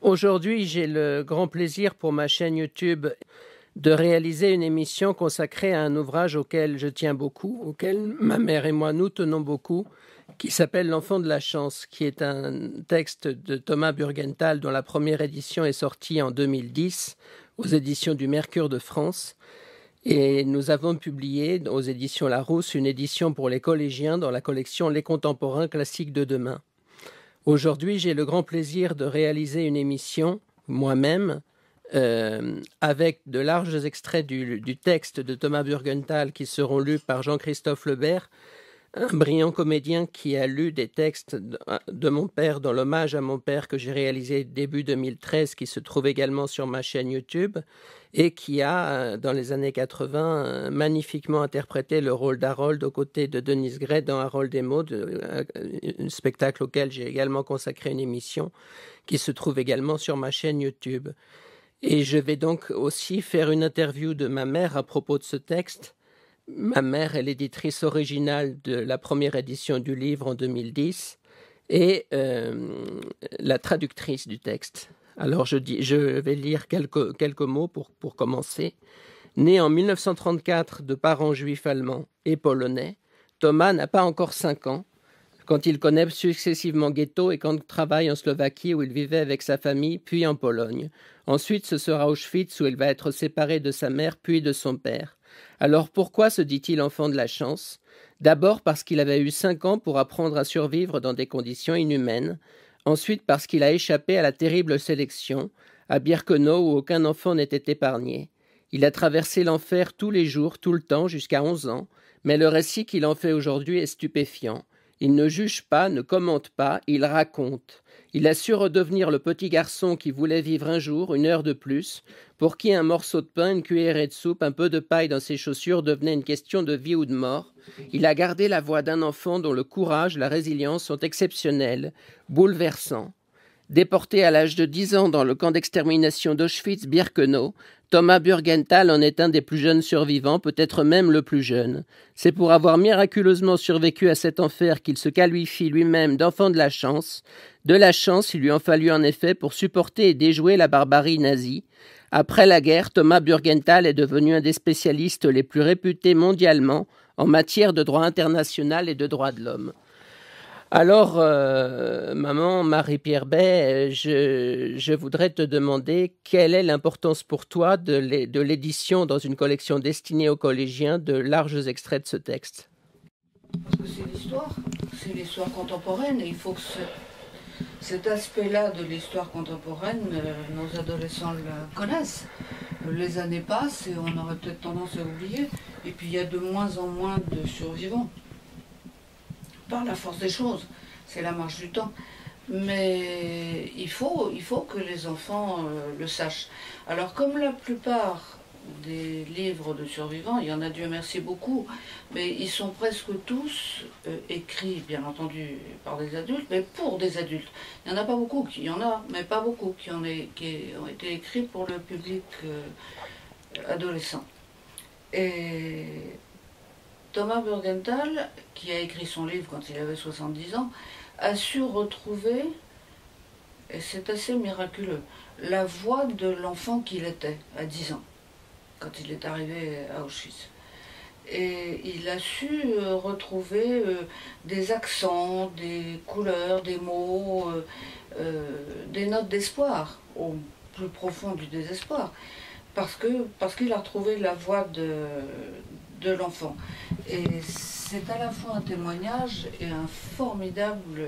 Aujourd'hui, j'ai le grand plaisir pour ma chaîne YouTube de réaliser une émission consacrée à un ouvrage auquel je tiens beaucoup, auquel ma mère et moi nous tenons beaucoup, qui s'appelle L'Enfant de la Chance, qui est un texte de Thomas Burgenthal dont la première édition est sortie en 2010 aux éditions du Mercure de France. Et nous avons publié aux éditions Larousse une édition pour les collégiens dans la collection Les Contemporains classiques de demain. Aujourd'hui, j'ai le grand plaisir de réaliser une émission, moi-même, avec de larges extraits du texte de Thomas Burgenthal qui seront lus par Jean-Christophe Lebert, un brillant comédien qui a lu des textes de mon père, dans l'hommage à mon père que j'ai réalisé début 2013, qui se trouve également sur ma chaîne YouTube, et qui a, dans les années 80, magnifiquement interprété le rôle d'Harold aux côtés de Denise Gray dans Harold et Maude, un spectacle auquel j'ai également consacré une émission, qui se trouve également sur ma chaîne YouTube. Et je vais donc aussi faire une interview de ma mère à propos de ce texte. Ma mère est l'éditrice originale de la première édition du livre en 2010 et la traductrice du texte. Alors je vais lire quelques mots pour commencer. Né en 1934 de parents juifs allemands et polonais, Thomas n'a pas encore 5 ans quand il connaît successivement ghetto et camp de travail en Slovaquie où il vivait avec sa famille, puis en Pologne. Ensuite, ce sera Auschwitz où il va être séparé de sa mère, puis de son père. Alors pourquoi se dit-il enfant de la chance? D'abord parce qu'il avait eu 5 ans pour apprendre à survivre dans des conditions inhumaines. Ensuite parce qu'il a échappé à la terrible sélection, à Birkenau où aucun enfant n'était épargné. Il a traversé l'enfer tous les jours, tout le temps, jusqu'à 11 ans, mais le récit qu'il en fait aujourd'hui est stupéfiant. Il ne juge pas, ne commente pas, il raconte. Il a su redevenir le petit garçon qui voulait vivre un jour, une heure de plus, pour qui un morceau de pain, une cuillerée de soupe, un peu de paille dans ses chaussures devenait une question de vie ou de mort. Il a gardé la voix d'un enfant dont le courage, la résilience sont exceptionnels, bouleversants. Déporté à l'âge de 10 ans dans le camp d'extermination d'Auschwitz-Birkenau, Thomas Burgenthal en est un des plus jeunes survivants, peut-être même le plus jeune. C'est pour avoir miraculeusement survécu à cet enfer qu'il se qualifie lui-même d'enfant de la chance. De la chance, il lui en fallut en effet pour supporter et déjouer la barbarie nazie. Après la guerre, Thomas Burgenthal est devenu un des spécialistes les plus réputés mondialement en matière de droit international et de droits de l'homme. Alors, maman Marie-Pierre Bay, je voudrais te demander quelle est l'importance pour toi de l'édition dans une collection destinée aux collégiens de larges extraits de ce texte. Parce que c'est l'histoire contemporaine et il faut que cet aspect-là de l'histoire contemporaine, nos adolescents le connaissent. Les années passent et on aurait peut-être tendance à oublier. Et puis il y a de moins en moins de survivants. Par la force des choses, c'est la marche du temps. Mais il faut que les enfants le sachent. Alors comme la plupart des livres de survivants, il y en a Dieu merci beaucoup, mais ils sont presque tous écrits, bien entendu, par des adultes, mais pour des adultes. Il n'y en a pas beaucoup, il y en a, mais pas beaucoup, qui ont été écrits pour le public adolescent. Et Thomas Burgenthal, qui a écrit son livre quand il avait 70 ans, a su retrouver, et c'est assez miraculeux, la voix de l'enfant qu'il était à 10 ans, quand il est arrivé à Auschwitz. Et il a su retrouver des accents, des couleurs, des mots, des notes d'espoir, au plus profond du désespoir, parce qu'il a retrouvé la voix de l'enfant. Et c'est à la fois un témoignage et un formidable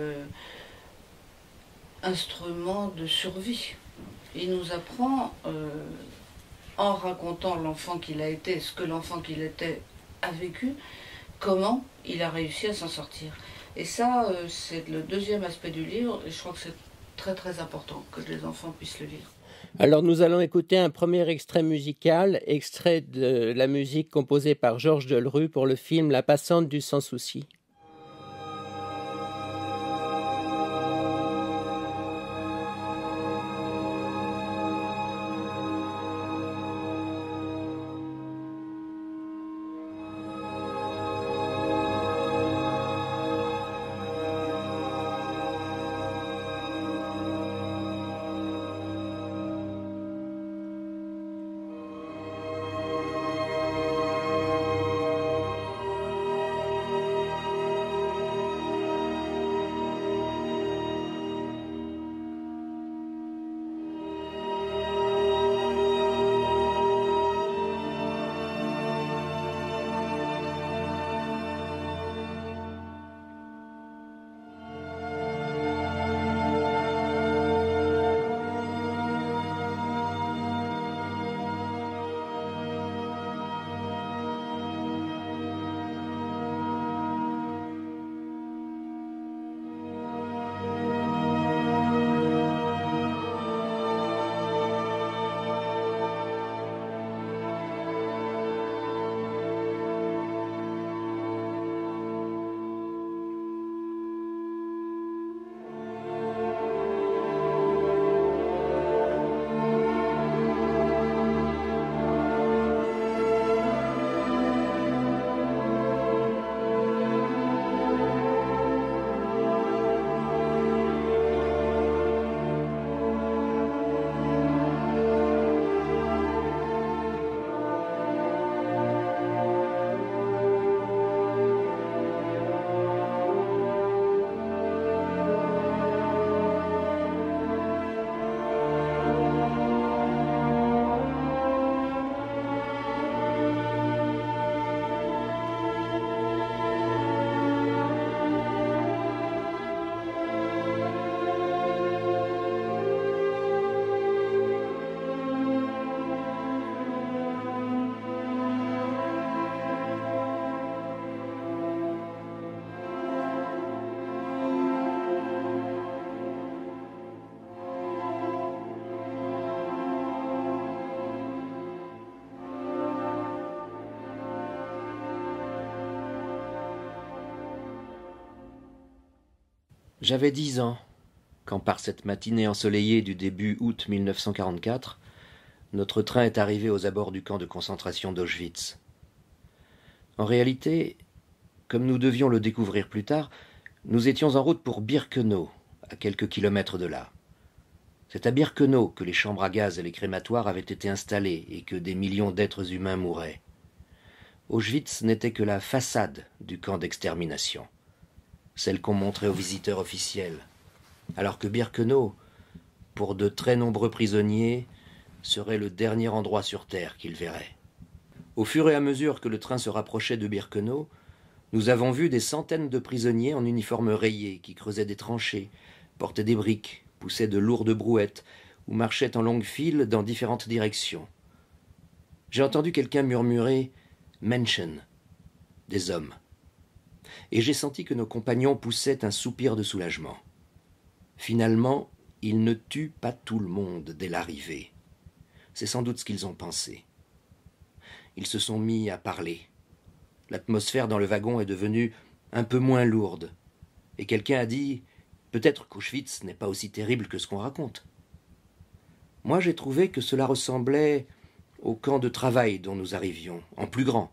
instrument de survie. Il nous apprend, en racontant l'enfant qu'il a été, ce que l'enfant qu'il était a vécu, comment il a réussi à s'en sortir. Et ça, c'est le deuxième aspect du livre, et je crois que c'est très très important que les enfants puissent le lire. Alors nous allons écouter un premier extrait musical, extrait de la musique composée par Georges Delerue pour le film La Passante du Sans Souci. J'avais 10 ans, quand par cette matinée ensoleillée du début août 1944, notre train est arrivé aux abords du camp de concentration d'Auschwitz. En réalité, comme nous devions le découvrir plus tard, nous étions en route pour Birkenau, à quelques kilomètres de là. C'est à Birkenau que les chambres à gaz et les crématoires avaient été installés et que des millions d'êtres humains mouraient. Auschwitz n'était que la façade du camp d'extermination, celle qu'on montrait aux visiteurs officiels, alors que Birkenau, pour de très nombreux prisonniers, serait le dernier endroit sur Terre qu'ils verraient. Au fur et à mesure que le train se rapprochait de Birkenau, nous avons vu des centaines de prisonniers en uniforme rayé qui creusaient des tranchées, portaient des briques, poussaient de lourdes brouettes ou marchaient en longue file dans différentes directions. J'ai entendu quelqu'un murmurer « Menschen », des hommes. Et j'ai senti que nos compagnons poussaient un soupir de soulagement. Finalement, ils ne tuent pas tout le monde dès l'arrivée. C'est sans doute ce qu'ils ont pensé. Ils se sont mis à parler. L'atmosphère dans le wagon est devenue un peu moins lourde. Et quelqu'un a dit « Peut-être qu'Auschwitz n'est pas aussi terrible que ce qu'on raconte. » Moi, j'ai trouvé que cela ressemblait au camp de travail dont nous arrivions, en plus grand.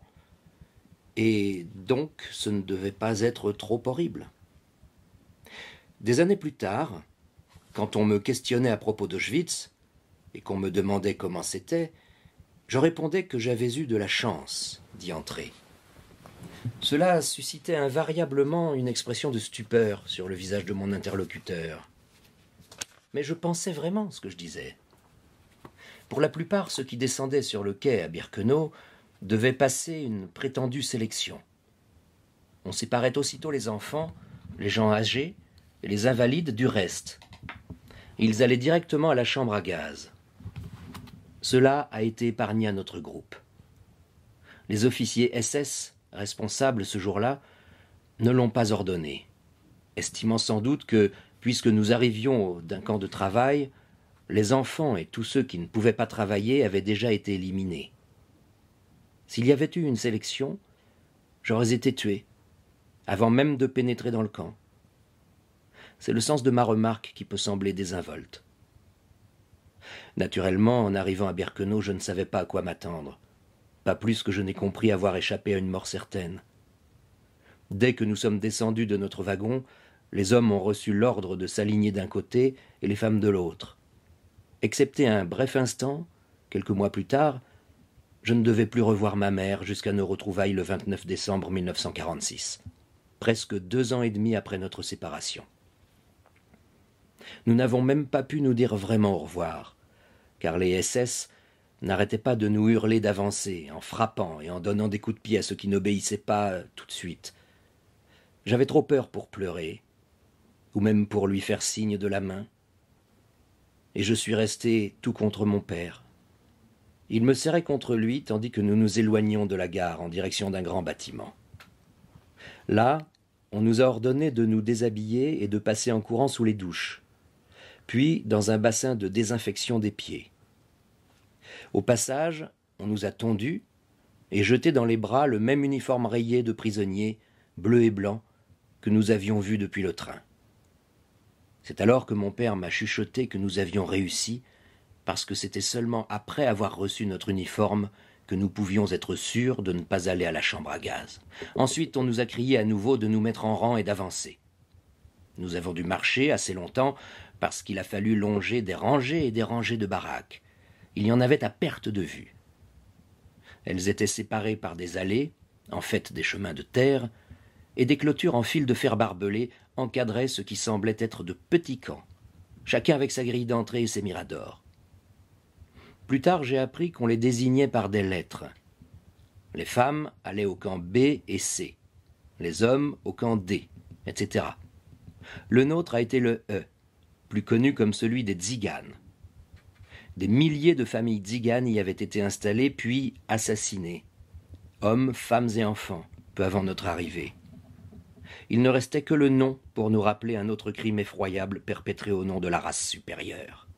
Et donc, ce ne devait pas être trop horrible. Des années plus tard, quand on me questionnait à propos d'Auschwitz, et qu'on me demandait comment c'était, je répondais que j'avais eu de la chance d'y entrer. Cela suscitait invariablement une expression de stupeur sur le visage de mon interlocuteur. Mais je pensais vraiment ce que je disais. Pour la plupart, ceux qui descendaient sur le quai à Birkenau devaient passer une prétendue sélection. On séparait aussitôt les enfants, les gens âgés et les invalides du reste. Ils allaient directement à la chambre à gaz. Cela a été épargné à notre groupe. Les officiers SS, responsables ce jour-là, ne l'ont pas ordonné, estimant sans doute que, puisque nous arrivions d'un camp de travail, les enfants et tous ceux qui ne pouvaient pas travailler avaient déjà été éliminés. S'il y avait eu une sélection, j'aurais été tué, avant même de pénétrer dans le camp. C'est le sens de ma remarque qui peut sembler désinvolte. Naturellement, en arrivant à Birkenau, je ne savais pas à quoi m'attendre, pas plus que je n'ai compris avoir échappé à une mort certaine. Dès que nous sommes descendus de notre wagon, les hommes ont reçu l'ordre de s'aligner d'un côté et les femmes de l'autre. Excepté un bref instant, quelques mois plus tard, je ne devais plus revoir ma mère jusqu'à nos retrouvailles le 29 décembre 1946, presque 2 ans et demi après notre séparation. Nous n'avons même pas pu nous dire vraiment au revoir, car les SS n'arrêtaient pas de nous hurler d'avancer, en frappant et en donnant des coups de pied à ceux qui n'obéissaient pas tout de suite. J'avais trop peur pour pleurer, ou même pour lui faire signe de la main. Et je suis resté tout contre mon père. Il me serrait contre lui tandis que nous nous éloignions de la gare en direction d'un grand bâtiment. Là, on nous a ordonné de nous déshabiller et de passer en courant sous les douches, puis dans un bassin de désinfection des pieds. Au passage, on nous a tondus et jeté dans les bras le même uniforme rayé de prisonnier, bleu et blanc, que nous avions vu depuis le train. C'est alors que mon père m'a chuchoté que nous avions réussi, parce que c'était seulement après avoir reçu notre uniforme que nous pouvions être sûrs de ne pas aller à la chambre à gaz. Ensuite, on nous a crié à nouveau de nous mettre en rang et d'avancer. Nous avons dû marcher assez longtemps, parce qu'il a fallu longer des rangées et des rangées de baraques. Il y en avait à perte de vue. Elles étaient séparées par des allées, en fait des chemins de terre, et des clôtures en fil de fer barbelé encadraient ce qui semblait être de petits camps, chacun avec sa grille d'entrée et ses miradors. Plus tard, j'ai appris qu'on les désignait par des lettres. Les femmes allaient au camp B et C, les hommes au camp D, etc. Le nôtre a été le E, plus connu comme celui des Tziganes. Des milliers de familles tziganes y avaient été installées puis assassinées, hommes, femmes et enfants, peu avant notre arrivée. Il ne restait que le nom pour nous rappeler un autre crime effroyable perpétré au nom de la race supérieure.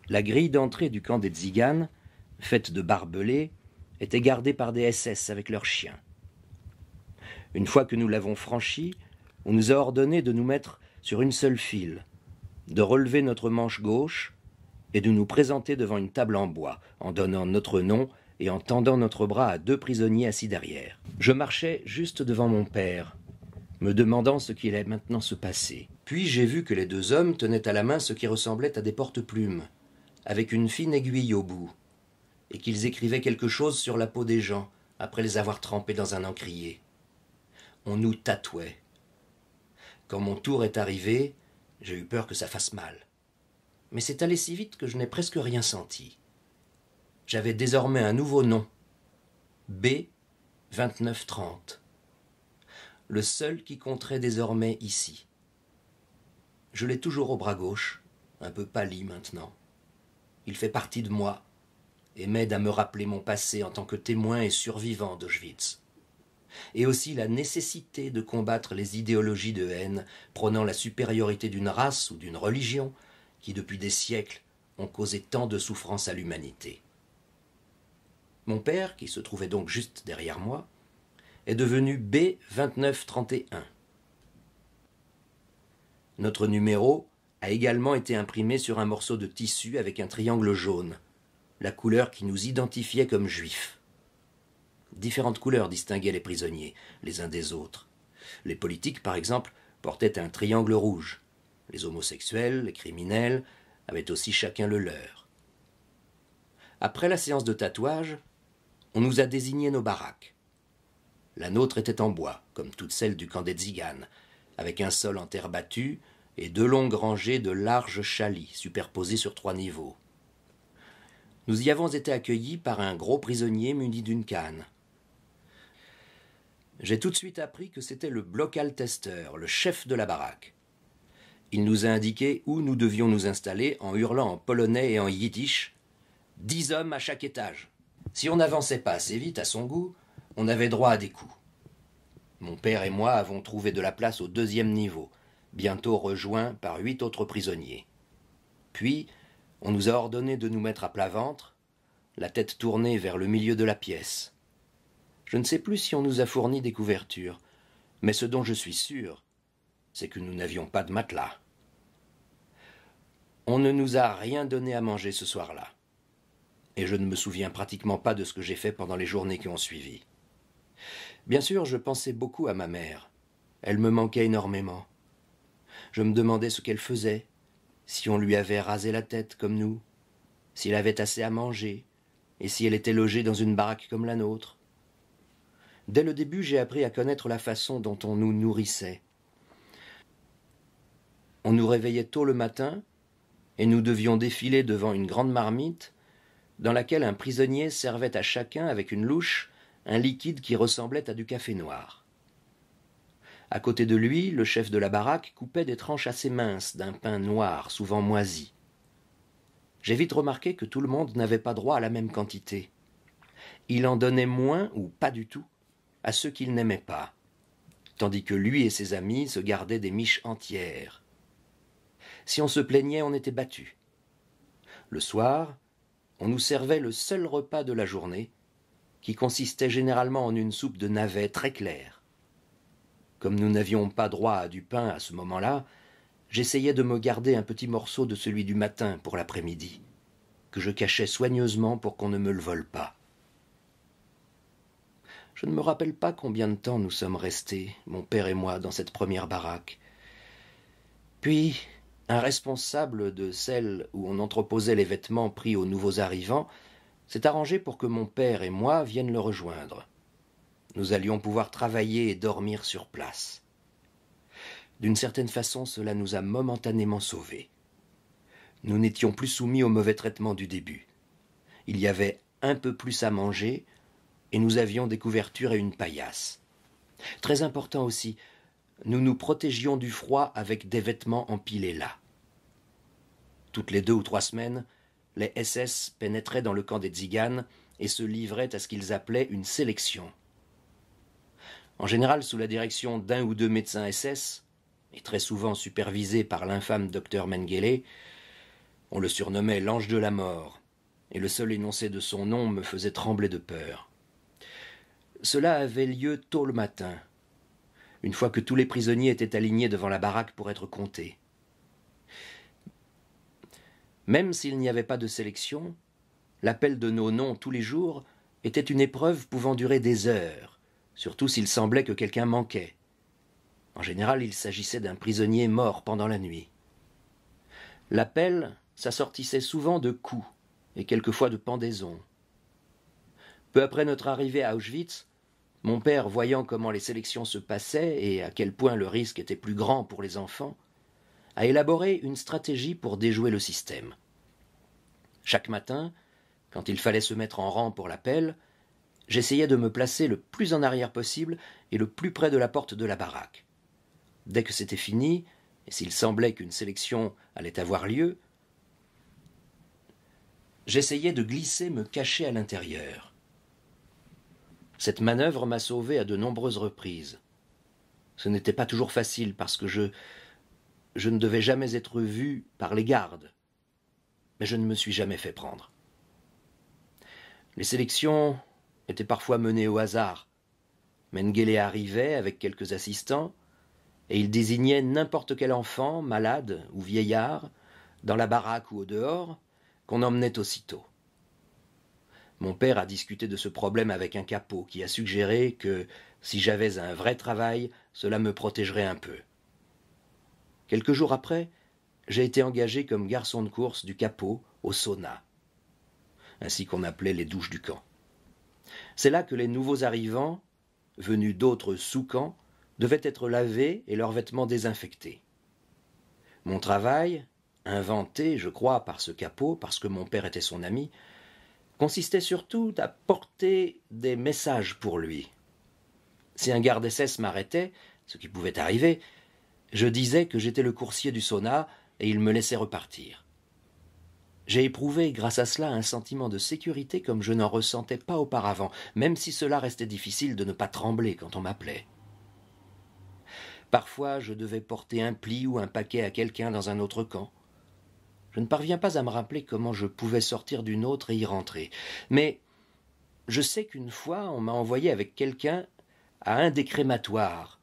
La grille d'entrée du camp des Tziganes, faite de barbelés, était gardée par des SS avec leurs chiens. Une fois que nous l'avons franchie, On nous a ordonné de nous mettre sur une seule file, de relever notre manche gauche et de nous présenter devant une table en bois, en donnant notre nom et en tendant notre bras à 2 prisonniers assis derrière. Je marchais juste devant mon père, me demandant ce qui allait maintenant se passer. Puis j'ai vu que les 2 hommes tenaient à la main ce qui ressemblait à des porte-plumes, avec une fine aiguille au bout, et qu'ils écrivaient quelque chose sur la peau des gens, après les avoir trempés dans un encrier. On nous tatouait. Quand mon tour est arrivé, j'ai eu peur que ça fasse mal. Mais c'est allé si vite que je n'ai presque rien senti. J'avais désormais un nouveau nom, B2930, le seul qui compterait désormais ici. Je l'ai toujours au bras gauche, un peu pâli maintenant. Il fait partie de moi et m'aide à me rappeler mon passé en tant que témoin et survivant d'Auschwitz. Et aussi la nécessité de combattre les idéologies de haine prônant la supériorité d'une race ou d'une religion qui, depuis des siècles, ont causé tant de souffrance à l'humanité. Mon père, qui se trouvait donc juste derrière moi, est devenu B2931. Notre numéro a également été imprimé sur un morceau de tissu avec un triangle jaune, la couleur qui nous identifiait comme juifs. Différentes couleurs distinguaient les prisonniers, les uns des autres. Les politiques, par exemple, portaient un triangle rouge. Les homosexuels, les criminels, avaient aussi chacun le leur. Après la séance de tatouage, on nous a désigné nos baraques. La nôtre était en bois, comme toutes celles du camp des Tziganes, avec un sol en terre battue et 2 longues rangées de larges chalis superposés sur 3 niveaux. Nous y avons été accueillis par un gros prisonnier muni d'une canne. J'ai tout de suite appris que c'était le Blockhaltester, le chef de la baraque. Il nous a indiqué où nous devions nous installer en hurlant en polonais et en yiddish « 10 hommes à chaque étage ». Si on n'avançait pas assez vite à son goût, on avait droit à des coups. Mon père et moi avons trouvé de la place au 2e niveau, bientôt rejoints par 8 autres prisonniers. Puis, on nous a ordonné de nous mettre à plat ventre, la tête tournée vers le milieu de la pièce. Je ne sais plus si on nous a fourni des couvertures, mais ce dont je suis sûr, c'est que nous n'avions pas de matelas. On ne nous a rien donné à manger ce soir-là, et je ne me souviens pratiquement pas de ce que j'ai fait pendant les journées qui ont suivi. Bien sûr, je pensais beaucoup à ma mère. Elle me manquait énormément. Je me demandais ce qu'elle faisait, si on lui avait rasé la tête comme nous, s'il avait assez à manger, et si elle était logée dans une baraque comme la nôtre. Dès le début, j'ai appris à connaître la façon dont on nous nourrissait. On nous réveillait tôt le matin, et nous devions défiler devant une grande marmite, dans laquelle un prisonnier servait à chacun avec une louche un liquide qui ressemblait à du café noir. À côté de lui, le chef de la baraque coupait des tranches assez minces d'un pain noir, souvent moisi. J'ai vite remarqué que tout le monde n'avait pas droit à la même quantité. Il en donnait moins, ou pas du tout, à ceux qu'il n'aimait pas, tandis que lui et ses amis se gardaient des miches entières. Si on se plaignait, on était battu. Le soir, on nous servait le seul repas de la journée, qui consistait généralement en une soupe de navets très claire. Comme nous n'avions pas droit à du pain à ce moment-là, j'essayais de me garder un petit morceau de celui du matin pour l'après-midi, que je cachais soigneusement pour qu'on ne me le vole pas. Je ne me rappelle pas combien de temps nous sommes restés, mon père et moi, dans cette première baraque. Puis, un responsable de celle où on entreposait les vêtements pris aux nouveaux arrivants s'est arrangé pour que mon père et moi viennent le rejoindre. Nous allions pouvoir travailler et dormir sur place. D'une certaine façon, cela nous a momentanément sauvés. Nous n'étions plus soumis au mauvais traitement du début. Il y avait un peu plus à manger et nous avions des couvertures et une paillasse. Très important aussi, nous nous protégions du froid avec des vêtements empilés là. Toutes les 2 ou 3 semaines, les SS pénétraient dans le camp des Tziganes et se livraient à ce qu'ils appelaient une sélection. En général sous la direction d'1 ou 2 médecins SS, et très souvent supervisés par l'infâme docteur Mengele. On le surnommait l'ange de la mort, et le seul énoncé de son nom me faisait trembler de peur. Cela avait lieu tôt le matin. une fois que tous les prisonniers étaient alignés devant la baraque pour être comptés. Même s'il n'y avait pas de sélection, l'appel de nos noms tous les jours était une épreuve pouvant durer des heures, surtout s'il semblait que quelqu'un manquait. En général, il s'agissait d'un prisonnier mort pendant la nuit. L'appel s'assortissait souvent de coups et quelquefois de pendaisons. Peu après notre arrivée à Auschwitz, mon père, voyant comment les sélections se passaient et à quel point le risque était plus grand pour les enfants, a élaboré une stratégie pour déjouer le système. Chaque matin, quand il fallait se mettre en rang pour l'appel, j'essayais de me placer le plus en arrière possible et le plus près de la porte de la baraque. Dès que c'était fini, et s'il semblait qu'une sélection allait avoir lieu, j'essayais de glisser me cacher à l'intérieur. Cette manœuvre m'a sauvé à de nombreuses reprises. Ce n'était pas toujours facile parce que je ne devais jamais être vu par les gardes, mais je ne me suis jamais fait prendre. Les sélections étaient parfois menées au hasard. Mengele arrivait avec quelques assistants et il désignait n'importe quel enfant, malade ou vieillard, dans la baraque ou au dehors, qu'on emmenait aussitôt. Mon père a discuté de ce problème avec un capot qui a suggéré que, si j'avais un vrai travail, cela me protégerait un peu. Quelques jours après, j'ai été engagé comme garçon de course du capot au sauna, ainsi qu'on appelait les douches du camp. C'est là que les nouveaux arrivants, venus d'autres sous-camps, devaient être lavés et leurs vêtements désinfectés. Mon travail, inventé, je crois, par ce capot, parce que mon père était son ami, consistait surtout à porter des messages pour lui. Si un garde SS m'arrêtait, ce qui pouvait arriver, je disais que j'étais le coursier du sauna et il me laissait repartir. J'ai éprouvé, grâce à cela, un sentiment de sécurité comme je n'en ressentais pas auparavant, même si cela restait difficile de ne pas trembler quand on m'appelait. Parfois, je devais porter un pli ou un paquet à quelqu'un dans un autre camp. Je ne parviens pas à me rappeler comment je pouvais sortir d'une autre et y rentrer. Mais je sais qu'une fois, on m'a envoyé avec quelqu'un à un des crématoires.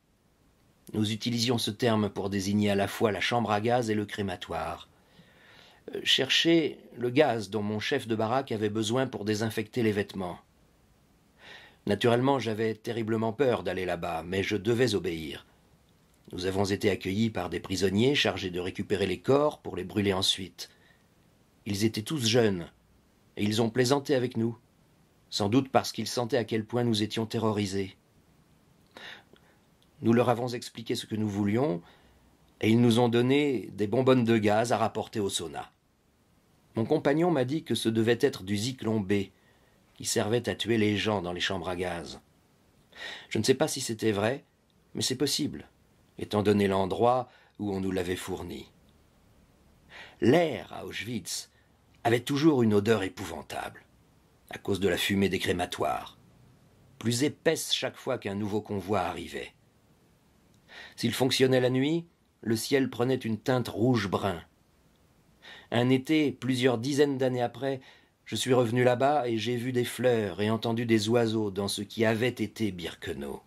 Nous utilisions ce terme pour désigner à la fois la chambre à gaz et le crématoire. Chercher le gaz dont mon chef de baraque avait besoin pour désinfecter les vêtements. Naturellement, j'avais terriblement peur d'aller là-bas, mais je devais obéir. Nous avons été accueillis par des prisonniers chargés de récupérer les corps pour les brûler ensuite. Ils étaient tous jeunes, et ils ont plaisanté avec nous, sans doute parce qu'ils sentaient à quel point nous étions terrorisés. Nous leur avons expliqué ce que nous voulions, et ils nous ont donné des bonbonnes de gaz à rapporter au sauna. Mon compagnon m'a dit que ce devait être du Zyklon B, qui servait à tuer les gens dans les chambres à gaz. Je ne sais pas si c'était vrai, mais c'est possible, étant donné l'endroit où on nous l'avait fourni. L'air à Auschwitz avait toujours une odeur épouvantable, à cause de la fumée des crématoires, plus épaisse chaque fois qu'un nouveau convoi arrivait. S'il fonctionnait la nuit, le ciel prenait une teinte rouge-brun. Un été, plusieurs dizaines d'années après, je suis revenu là-bas et j'ai vu des fleurs et entendu des oiseaux dans ce qui avait été Birkenau.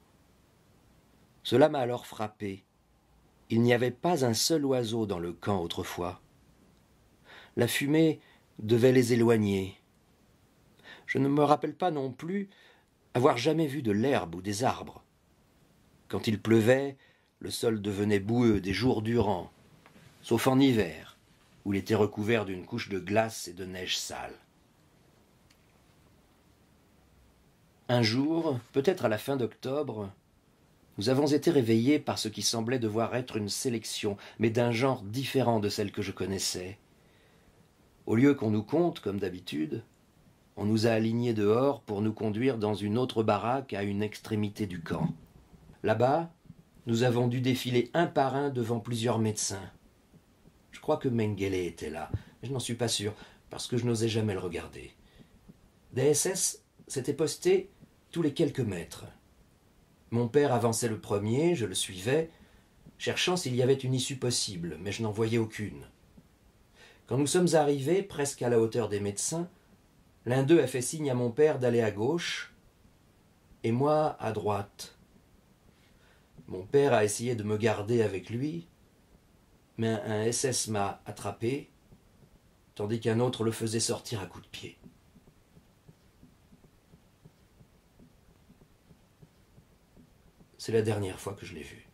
Cela m'a alors frappé. Il n'y avait pas un seul oiseau dans le camp autrefois. La fumée devait les éloigner. Je ne me rappelle pas non plus avoir jamais vu de l'herbe ou des arbres. Quand il pleuvait, le sol devenait boueux des jours durant, sauf en hiver, où il était recouvert d'une couche de glace et de neige sale. Un jour, peut-être à la fin d'octobre, nous avons été réveillés par ce qui semblait devoir être une sélection, mais d'un genre différent de celle que je connaissais. Au lieu qu'on nous compte, comme d'habitude, on nous a alignés dehors pour nous conduire dans une autre baraque à une extrémité du camp. Là-bas, nous avons dû défiler un par un devant plusieurs médecins. Je crois que Mengele était là, mais je n'en suis pas sûr, parce que je n'osais jamais le regarder. Des SS s'étaient postés tous les quelques mètres. Mon père avançait le premier, je le suivais, cherchant s'il y avait une issue possible, mais je n'en voyais aucune. Quand nous sommes arrivés, presque à la hauteur des médecins, l'un d'eux a fait signe à mon père d'aller à gauche, et moi à droite. Mon père a essayé de me garder avec lui, mais un SS m'a attrapé, tandis qu'un autre le faisait sortir à coups de pied. C'est la dernière fois que je l'ai vu.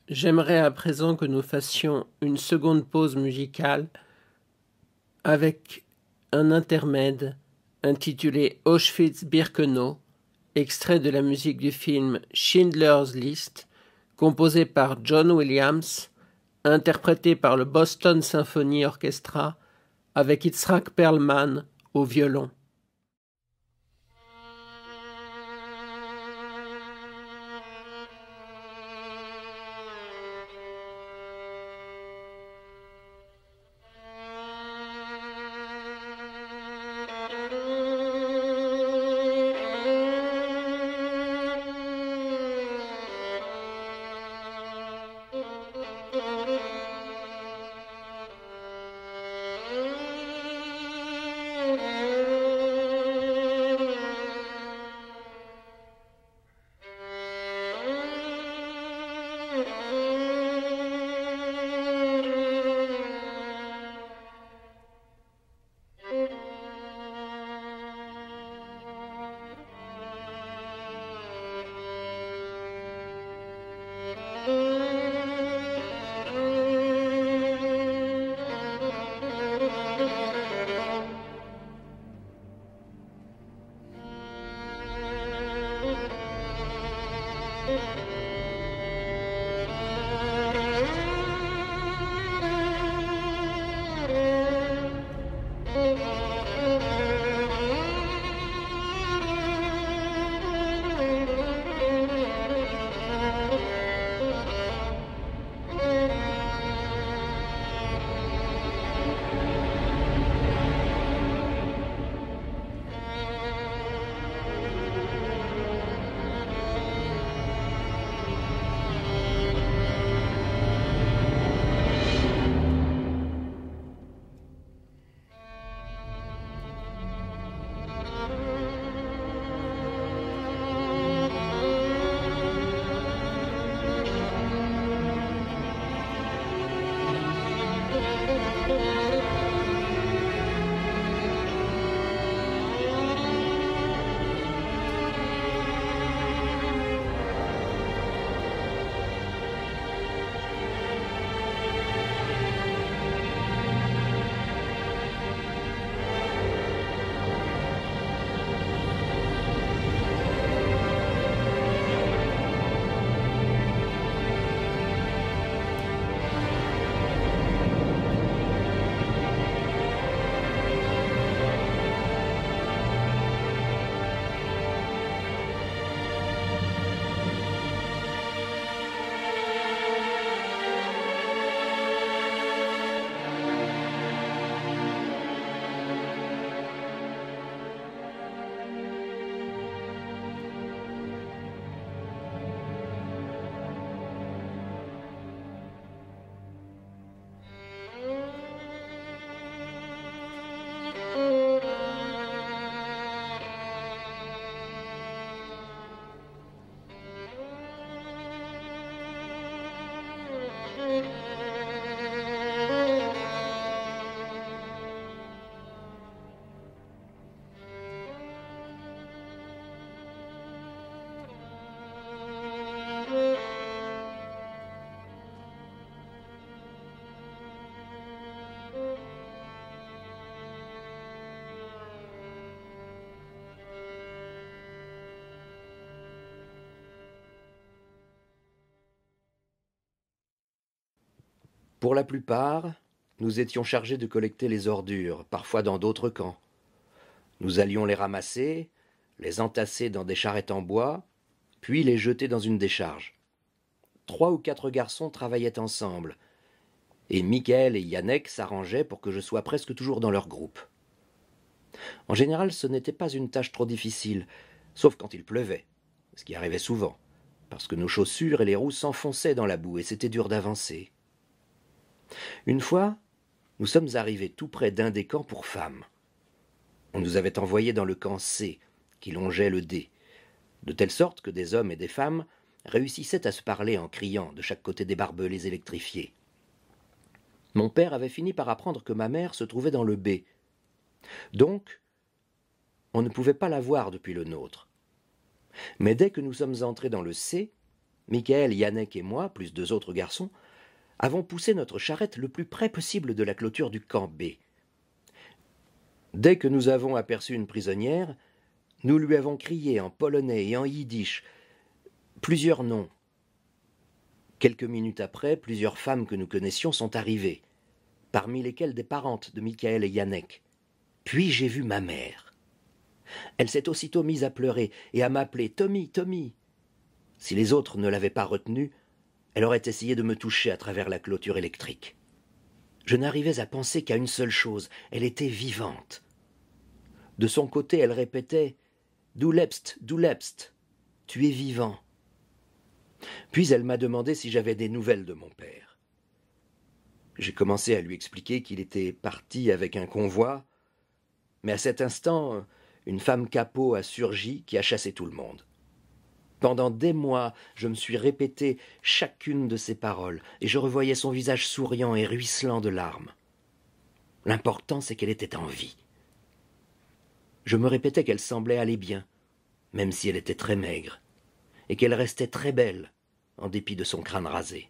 J'aimerais à présent que nous fassions une seconde pause musicale avec un intermède intitulé Auschwitz-Birkenau, extrait de la musique du film Schindler's List, composé par John Williams, interprété par le Boston Symphony Orchestra avec Itzhak Perlman au violon. Pour la plupart, nous étions chargés de collecter les ordures, parfois dans d'autres camps. Nous allions les ramasser, les entasser dans des charrettes en bois, puis les jeter dans une décharge. 3 ou 4 garçons travaillaient ensemble, et Michael et Yannick s'arrangeaient pour que je sois presque toujours dans leur groupe. En général, ce n'était pas une tâche trop difficile, sauf quand il pleuvait, ce qui arrivait souvent, parce que nos chaussures et les roues s'enfonçaient dans la boue et c'était dur d'avancer. Une fois, nous sommes arrivés tout près d'un des camps pour femmes. On nous avait envoyés dans le camp C, qui longeait le D, de telle sorte que des hommes et des femmes réussissaient à se parler en criant de chaque côté des barbelés électrifiés. Mon père avait fini par apprendre que ma mère se trouvait dans le B. Donc, on ne pouvait pas la voir depuis le nôtre. Mais dès que nous sommes entrés dans le C, Michael, Yannick et moi, plus 2 autres garçons, avons poussé notre charrette le plus près possible de la clôture du camp B. Dès que nous avons aperçu une prisonnière, nous lui avons crié en polonais et en yiddish plusieurs noms. Quelques minutes après, plusieurs femmes que nous connaissions sont arrivées, parmi lesquelles des parentes de Michael et Yannick. Puis j'ai vu ma mère. Elle s'est aussitôt mise à pleurer et à m'appeler « Tommy, Tommy ». Si les autres ne l'avaient pas retenue, elle aurait essayé de me toucher à travers la clôture électrique. Je n'arrivais à penser qu'à une seule chose, elle était vivante. De son côté, elle répétait « Du lebst, tu es vivant ». Puis elle m'a demandé si j'avais des nouvelles de mon père. J'ai commencé à lui expliquer qu'il était parti avec un convoi, mais à cet instant, une femme capot a surgi qui a chassé tout le monde. Pendant des mois, je me suis répété chacune de ses paroles, et je revoyais son visage souriant et ruisselant de larmes. L'important, c'est qu'elle était en vie. Je me répétais qu'elle semblait aller bien, même si elle était très maigre, et qu'elle restait très belle, en dépit de son crâne rasé.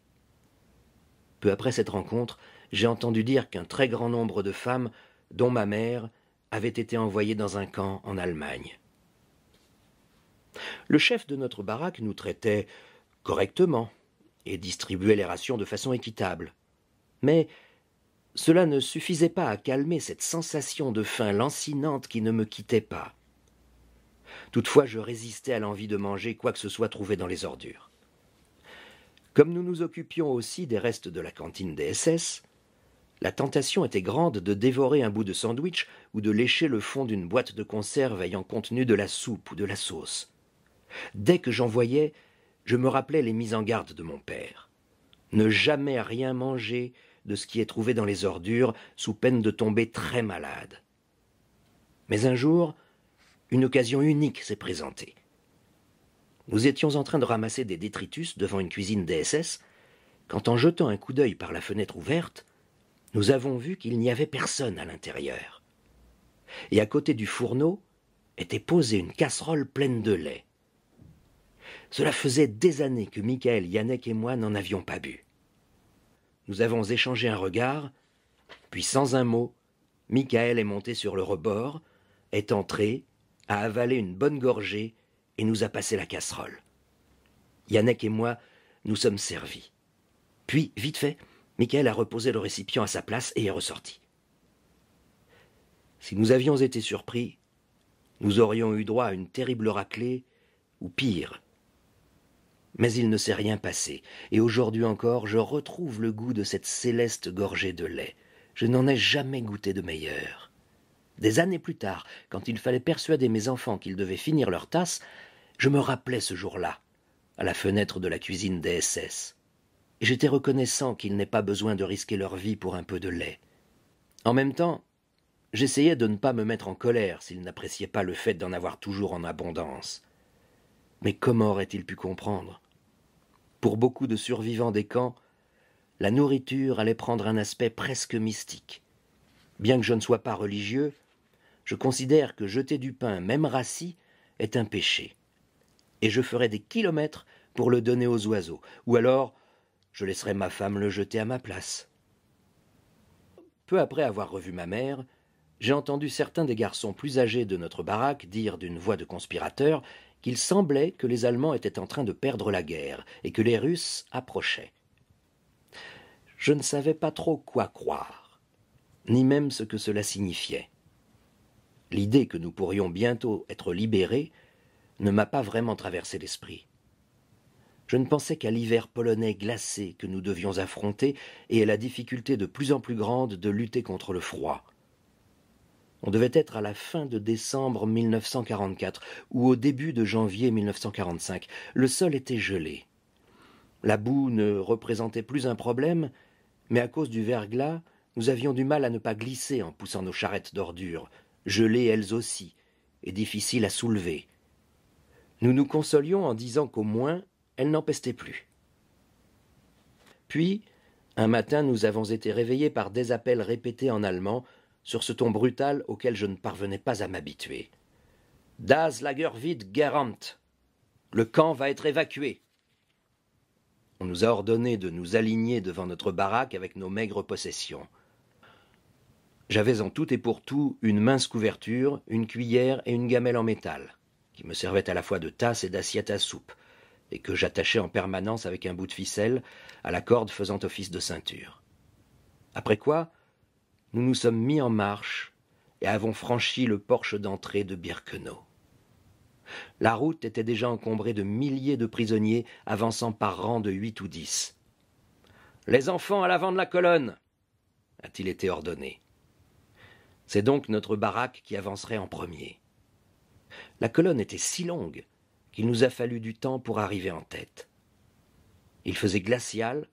Peu après cette rencontre, j'ai entendu dire qu'un très grand nombre de femmes, dont ma mère, avaient été envoyées dans un camp en Allemagne. Le chef de notre baraque nous traitait correctement et distribuait les rations de façon équitable. Mais cela ne suffisait pas à calmer cette sensation de faim lancinante qui ne me quittait pas. Toutefois, je résistais à l'envie de manger quoi que ce soit trouvé dans les ordures. Comme nous nous occupions aussi des restes de la cantine des SS, la tentation était grande de dévorer un bout de sandwich ou de lécher le fond d'une boîte de conserve ayant contenu de la soupe ou de la sauce. Dès que j'en voyais, je me rappelais les mises en garde de mon père. Ne jamais rien manger de ce qui est trouvé dans les ordures, sous peine de tomber très malade. Mais un jour, une occasion unique s'est présentée. Nous étions en train de ramasser des détritus devant une cuisine des SS, quand en jetant un coup d'œil par la fenêtre ouverte, nous avons vu qu'il n'y avait personne à l'intérieur. Et à côté du fourneau était posée une casserole pleine de lait. Cela faisait des années que Michael, Yannick et moi n'en avions pas bu. Nous avons échangé un regard, puis sans un mot, Michael est monté sur le rebord, est entré, a avalé une bonne gorgée et nous a passé la casserole. Yannick et moi nous sommes servis. Puis, vite fait, Michael a reposé le récipient à sa place et est ressorti. Si nous avions été surpris, nous aurions eu droit à une terrible raclée, ou pire. Mais il ne s'est rien passé, et aujourd'hui encore, je retrouve le goût de cette céleste gorgée de lait. Je n'en ai jamais goûté de meilleur. Des années plus tard, quand il fallait persuader mes enfants qu'ils devaient finir leur tasse, je me rappelais ce jour-là, à la fenêtre de la cuisine des SS. Et j'étais reconnaissant qu'ils n'aient pas besoin de risquer leur vie pour un peu de lait. En même temps, j'essayais de ne pas me mettre en colère s'ils n'appréciaient pas le fait d'en avoir toujours en abondance. Mais comment auraient-ils pu comprendre ? Pour beaucoup de survivants des camps, la nourriture allait prendre un aspect presque mystique. Bien que je ne sois pas religieux, je considère que jeter du pain, même rassis, est un péché. Et je ferai des kilomètres pour le donner aux oiseaux, ou alors je laisserai ma femme le jeter à ma place. Peu après avoir revu ma mère, j'ai entendu certains des garçons plus âgés de notre baraque dire d'une voix de conspirateur qu'il semblait que les Allemands étaient en train de perdre la guerre et que les Russes approchaient. Je ne savais pas trop quoi croire, ni même ce que cela signifiait. L'idée que nous pourrions bientôt être libérés ne m'a pas vraiment traversé l'esprit. Je ne pensais qu'à l'hiver polonais glacé que nous devions affronter et à la difficulté de plus en plus grande de lutter contre le froid. On devait être à la fin de décembre 1944 ou au début de janvier 1945. Le sol était gelé. La boue ne représentait plus un problème, mais à cause du verglas, Nous avions du mal à ne pas glisser en poussant nos charrettes d'ordures, gelées elles aussi, et difficiles à soulever. Nous nous consolions en disant qu'au moins elles n'empestaient plus. Puis, un matin, nous avons été réveillés par des appels répétés en allemand sur ce ton brutal auquel je ne parvenais pas à m'habituer. « Das Lager wird gerammt » Le camp va être évacué. On nous a ordonné de nous aligner devant notre baraque avec nos maigres possessions. J'avais en tout et pour tout une mince couverture, une cuillère et une gamelle en métal, qui me servaient à la fois de tasse et d'assiette à soupe, et que j'attachais en permanence avec un bout de ficelle à la corde faisant office de ceinture. Après quoi, nous nous sommes mis en marche et avons franchi le porche d'entrée de Birkenau. La route était déjà encombrée de milliers de prisonniers avançant par rang de 8 ou 10. « Les enfants à l'avant de la colonne !» a-t-il été ordonné. C'est donc notre baraque qui avancerait en premier. La colonne était si longue qu'il nous a fallu du temps pour arriver en tête. Il faisait glacial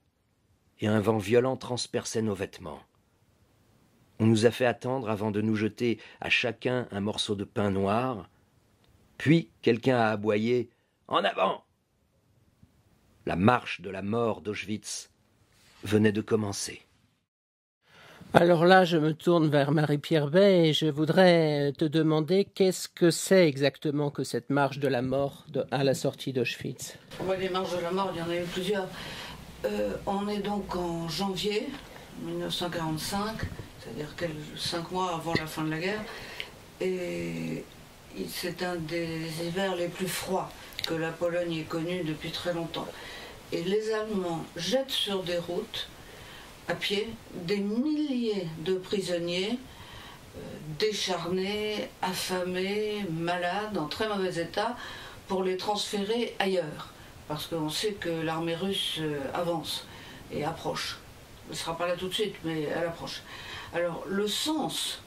et un vent violent transperçait nos vêtements. On nous a fait attendre avant de nous jeter à chacun un morceau de pain noir. Puis quelqu'un a aboyé « En avant !» La marche de la mort d'Auschwitz venait de commencer. Alors là, je me tourne vers Marie-Pierre Bay et je voudrais te demander qu'est-ce que c'est exactement que cette marche de la mort à la sortie d'Auschwitz. Les marches de la mort, il y en a eu plusieurs. On est donc en janvier 1945, c'est-à-dire 5 mois avant la fin de la guerre, et c'est un des hivers les plus froids que la Pologne ait connu depuis très longtemps. Et les Allemands jettent sur des routes à pied des milliers de prisonniers décharnés, affamés, malades, en très mauvais état, pour les transférer ailleurs. Parce qu'on sait que l'armée russe avance et approche. Elle ne sera pas là tout de suite, mais elle approche. Alors le sens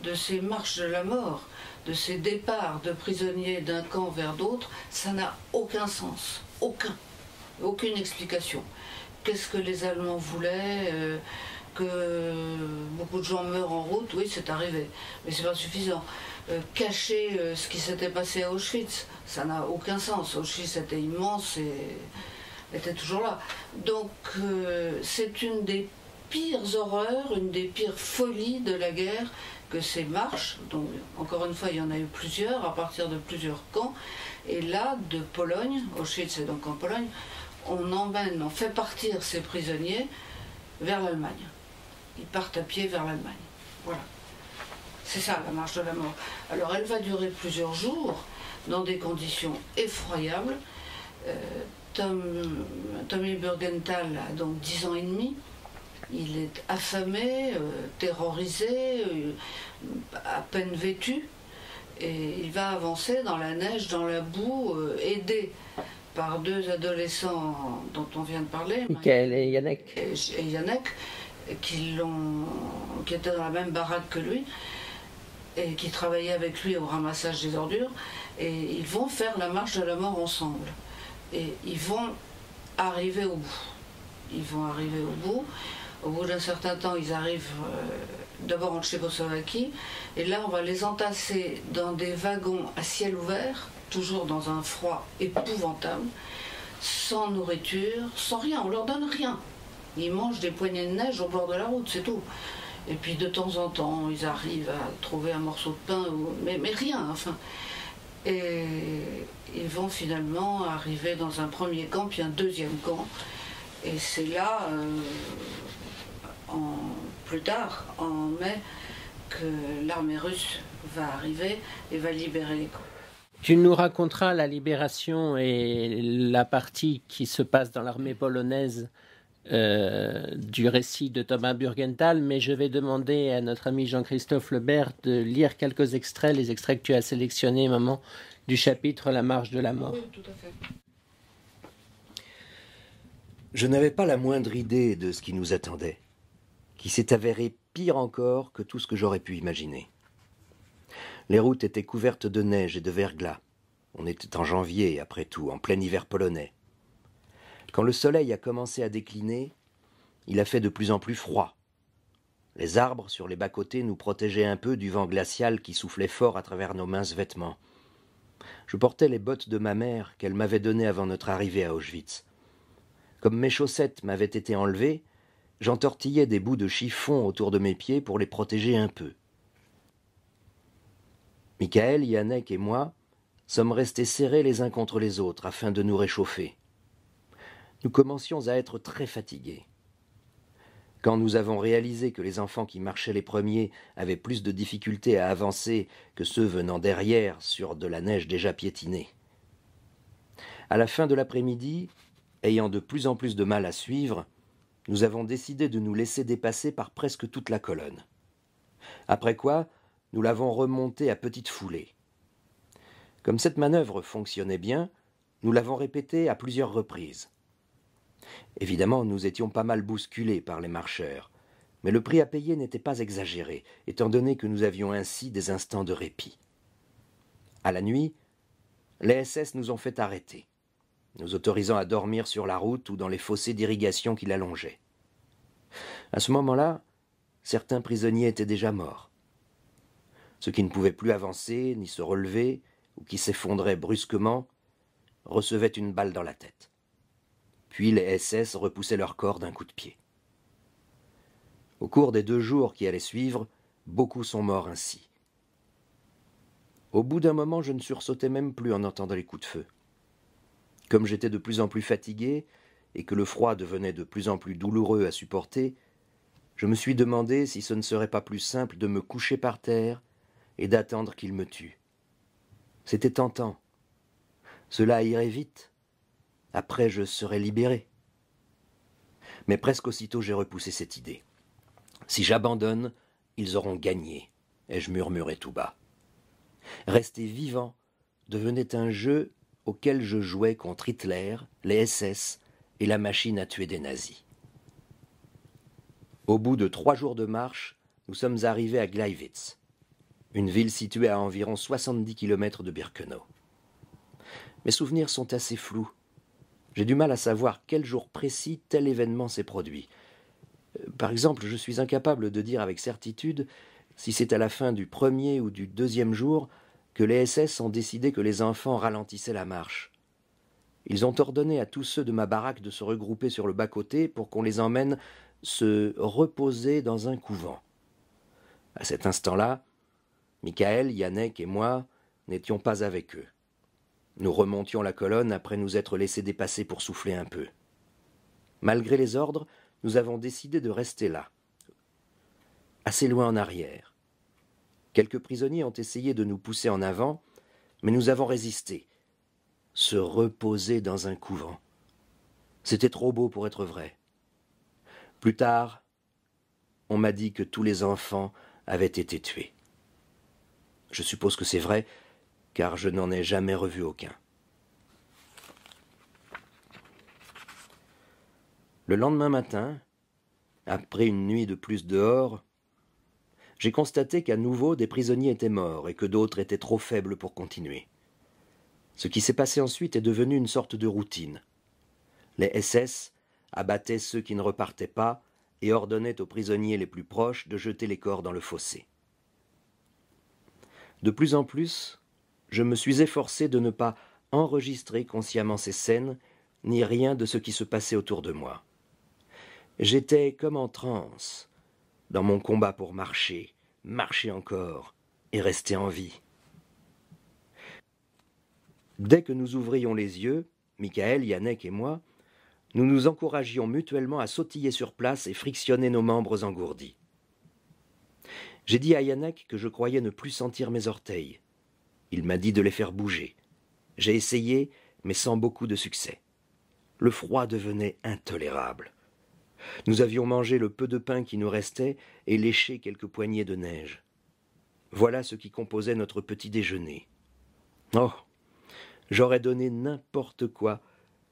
de ces marches de la mort, de ces départs de prisonniers d'un camp vers d'autres, ça n'a aucun sens. Aucune explication. Qu'est-ce que les Allemands voulaient que beaucoup de gens meurent en route? Oui, c'est arrivé, mais c'est pas suffisant. Cacher ce qui s'était passé à Auschwitz, ça n'a aucun sens. Auschwitz était immense et était toujours là. Donc c'est une des pires horreurs, une des pires folies de la guerre que ces marches, donc encore une fois il y en a eu plusieurs à partir de plusieurs camps, et là de Pologne, Auschwitz est donc en Pologne, on fait partir ces prisonniers vers l'Allemagne. Ils partent à pied vers l'Allemagne. Voilà. C'est ça la marche de la mort. Alors elle va durer plusieurs jours dans des conditions effroyables. Tommy Burgenthal a donc 10 ans et demi. Il est affamé, terrorisé, à peine vêtu. Et il va avancer dans la neige, dans la boue, aidé par 2 adolescents dont on vient de parler, Michael et Yannick. Et Yannick, qui étaient dans la même baraque que lui, et qui travaillaient avec lui au ramassage des ordures, et ils vont faire la marche de la mort ensemble. Et ils vont arriver au bout. Au bout d'un certain temps, ils arrivent d'abord en Tchécoslovaquie, et là on va les entasser dans des wagons à ciel ouvert, toujours dans un froid épouvantable, sans nourriture, sans rien, on leur donne rien. Ils mangent des poignées de neige au bord de la route, c'est tout. Et puis de temps en temps, ils arrivent à trouver un morceau de pain, mais rien, enfin. Et ils vont finalement arriver dans un premier camp, puis un deuxième camp. Et c'est là, plus tard, en mai, que l'armée russe va arriver et va libérer les camps. Tu nous raconteras la libération et la partie qui se passe dans l'armée polonaise du récit de Thomas Burgenthal, mais je vais demander à notre ami Jean-Christophe Lebert de lire quelques extraits, les extraits que tu as sélectionnés, maman, du chapitre La marche de la mort. Oui, tout à fait. Je n'avais pas la moindre idée de ce qui nous attendait, qui s'est avéré pire encore que tout ce que j'aurais pu imaginer. Les routes étaient couvertes de neige et de verglas. On était en janvier, après tout, en plein hiver polonais. Quand le soleil a commencé à décliner, il a fait de plus en plus froid. Les arbres sur les bas-côtés nous protégeaient un peu du vent glacial qui soufflait fort à travers nos minces vêtements. Je portais les bottes de ma mère qu'elle m'avait données avant notre arrivée à Auschwitz. Comme mes chaussettes m'avaient été enlevées, j'entortillais des bouts de chiffon autour de mes pieds pour les protéger un peu. Michael, Yannick et moi sommes restés serrés les uns contre les autres afin de nous réchauffer. Nous commencions à être très fatigués. Quand nous avons réalisé que les enfants qui marchaient les premiers avaient plus de difficultés à avancer que ceux venant derrière sur de la neige déjà piétinée. À la fin de l'après-midi, ayant de plus en plus de mal à suivre, nous avons décidé de nous laisser dépasser par presque toute la colonne. Après quoi, nous l'avons remontée à petite foulée. Comme cette manœuvre fonctionnait bien, nous l'avons répétée à plusieurs reprises. Évidemment, nous étions pas mal bousculés par les marcheurs, mais le prix à payer n'était pas exagéré, étant donné que nous avions ainsi des instants de répit. À la nuit, les SS nous ont fait arrêter, nous autorisant à dormir sur la route ou dans les fossés d'irrigation qui la longeaient. À ce moment-là, certains prisonniers étaient déjà morts. Ceux qui ne pouvaient plus avancer ni se relever, ou qui s'effondraient brusquement, recevaient une balle dans la tête. Puis les SS repoussaient leur corps d'un coup de pied. Au cours des 2 jours qui allaient suivre, beaucoup sont morts ainsi. Au bout d'un moment, je ne sursautais même plus en entendant les coups de feu. Comme j'étais de plus en plus fatigué et que le froid devenait de plus en plus douloureux à supporter, je me suis demandé si ce ne serait pas plus simple de me coucher par terre et d'attendre qu'ils me tuent. C'était tentant. Cela irait vite. Après, je serais libéré. Mais presque aussitôt, j'ai repoussé cette idée. Si j'abandonne, ils auront gagné, ai-je murmuré tout bas. Rester vivant devenait un jeu auquel je jouais contre Hitler, les SS et la machine à tuer des nazis. Au bout de 3 jours de marche, nous sommes arrivés à Gleiwitz, une ville située à environ 70 km de Birkenau. Mes souvenirs sont assez flous. J'ai du mal à savoir quel jour précis tel événement s'est produit. Par exemple, je suis incapable de dire avec certitude si c'est à la fin du 1er ou du 2e jour que les SS ont décidé que les enfants ralentissaient la marche. Ils ont ordonné à tous ceux de ma baraque de se regrouper sur le bas-côté pour qu'on les emmène se reposer dans un couvent. À cet instant-là, Michael, Yannick et moi n'étions pas avec eux. Nous remontions la colonne après nous être laissés dépasser pour souffler un peu. Malgré les ordres, nous avons décidé de rester là, assez loin en arrière. Quelques prisonniers ont essayé de nous pousser en avant, mais nous avons résisté. Se reposer dans un couvent. C'était trop beau pour être vrai. Plus tard, on m'a dit que tous les enfants avaient été tués. Je suppose que c'est vrai, car je n'en ai jamais revu aucun. Le lendemain matin, après une nuit de plus dehors, j'ai constaté qu'à nouveau des prisonniers étaient morts et que d'autres étaient trop faibles pour continuer. Ce qui s'est passé ensuite est devenu une sorte de routine. Les SS abattaient ceux qui ne repartaient pas et ordonnaient aux prisonniers les plus proches de jeter les corps dans le fossé. De plus en plus, je me suis efforcé de ne pas enregistrer consciemment ces scènes, ni rien de ce qui se passait autour de moi. J'étais comme en transe, dans mon combat pour marcher, marcher encore, et rester en vie. Dès que nous ouvrions les yeux, Michael, Yannick et moi, nous nous encouragions mutuellement à sautiller sur place et frictionner nos membres engourdis. J'ai dit à Yannick que je croyais ne plus sentir mes orteils. Il m'a dit de les faire bouger. J'ai essayé, mais sans beaucoup de succès. Le froid devenait intolérable. Nous avions mangé le peu de pain qui nous restait et léché quelques poignées de neige. Voilà ce qui composait notre petit déjeuner. Oh, j'aurais donné n'importe quoi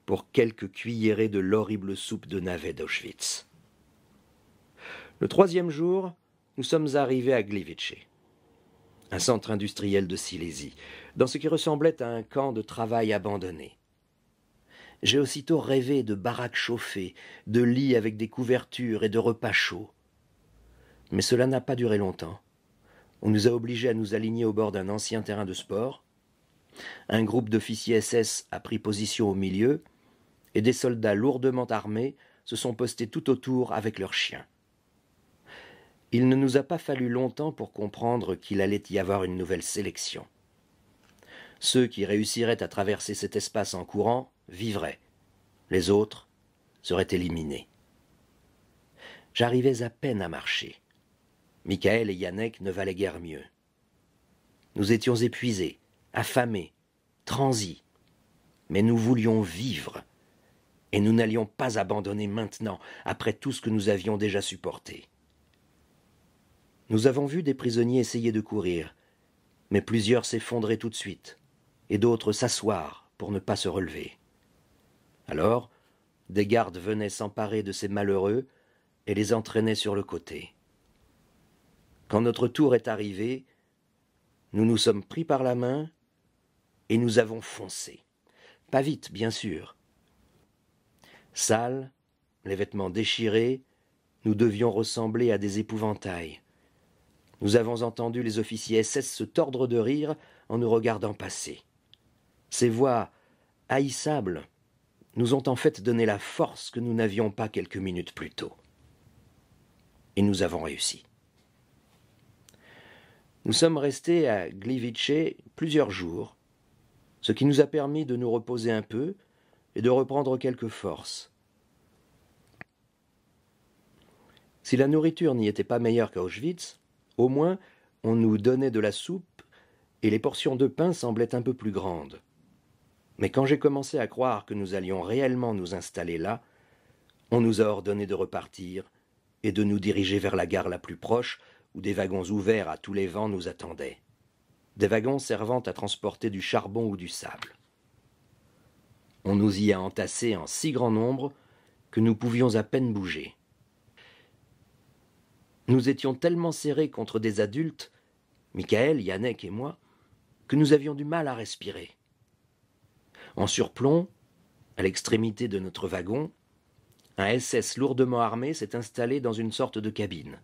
pour quelques cuillerées de l'horrible soupe de navets d'Auschwitz. Le 3e jour, nous sommes arrivés à Gliwice, un centre industriel de Silésie, dans ce qui ressemblait à un camp de travail abandonné. J'ai aussitôt rêvé de baraques chauffées, de lits avec des couvertures et de repas chauds. Mais cela n'a pas duré longtemps. On nous a obligés à nous aligner au bord d'un ancien terrain de sport. Un groupe d'officiers SS a pris position au milieu, et des soldats lourdement armés se sont postés tout autour avec leurs chiens. Il ne nous a pas fallu longtemps pour comprendre qu'il allait y avoir une nouvelle sélection. Ceux qui réussiraient à traverser cet espace en courant vivraient. Les autres seraient éliminés. J'arrivais à peine à marcher. Michael et Yannick ne valaient guère mieux. Nous étions épuisés, affamés, transis, mais nous voulions vivre, et nous n'allions pas abandonner maintenant, après tout ce que nous avions déjà supporté. Nous avons vu des prisonniers essayer de courir, mais plusieurs s'effondraient tout de suite, et d'autres s'asseoir pour ne pas se relever. Alors, des gardes venaient s'emparer de ces malheureux et les entraînaient sur le côté. Quand notre tour est arrivé, nous nous sommes pris par la main et nous avons foncé. Pas vite, bien sûr. Sales, les vêtements déchirés, nous devions ressembler à des épouvantails. Nous avons entendu les officiers SS se tordre de rire en nous regardant passer. Ces voix haïssables nous ont en fait donné la force que nous n'avions pas quelques minutes plus tôt. Et nous avons réussi. Nous sommes restés à Gliwice plusieurs jours, ce qui nous a permis de nous reposer un peu et de reprendre quelques forces. Si la nourriture n'y était pas meilleure qu'à Auschwitz, au moins on nous donnait de la soupe et les portions de pain semblaient un peu plus grandes. Mais quand j'ai commencé à croire que nous allions réellement nous installer là, on nous a ordonné de repartir et de nous diriger vers la gare la plus proche, où des wagons ouverts à tous les vents nous attendaient. Des wagons servant à transporter du charbon ou du sable. On nous y a entassés en si grand nombre que nous pouvions à peine bouger. Nous étions tellement serrés contre des adultes, Michael, Yannick et moi, que nous avions du mal à respirer. En surplomb, à l'extrémité de notre wagon, un SS lourdement armé s'est installé dans une sorte de cabine.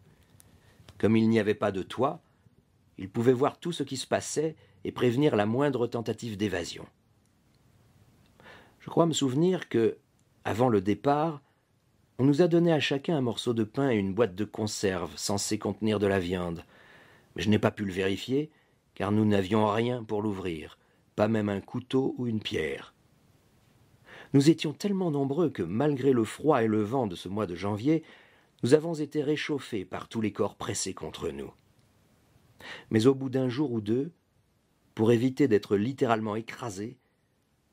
Comme il n'y avait pas de toit, il pouvait voir tout ce qui se passait et prévenir la moindre tentative d'évasion. Je crois me souvenir que, avant le départ, on nous a donné à chacun un morceau de pain et une boîte de conserve censée contenir de la viande. Mais je n'ai pas pu le vérifier, car nous n'avions rien pour l'ouvrir, pas même un couteau ou une pierre. Nous étions tellement nombreux que, malgré le froid et le vent de ce mois de janvier, nous avons été réchauffés par tous les corps pressés contre nous. Mais au bout d'un jour ou deux, pour éviter d'être littéralement écrasés,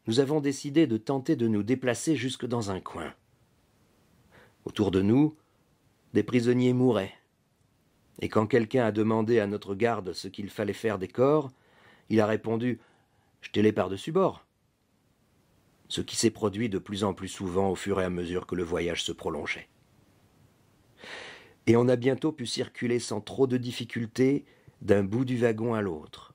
nous avons décidé de tenter de nous déplacer jusque dans un coin. Autour de nous, des prisonniers mouraient. Et quand quelqu'un a demandé à notre garde ce qu'il fallait faire des corps, il a répondu « Jetez-les par-dessus bord ». Ce qui s'est produit de plus en plus souvent au fur et à mesure que le voyage se prolongeait. Et on a bientôt pu circuler sans trop de difficultés d'un bout du wagon à l'autre.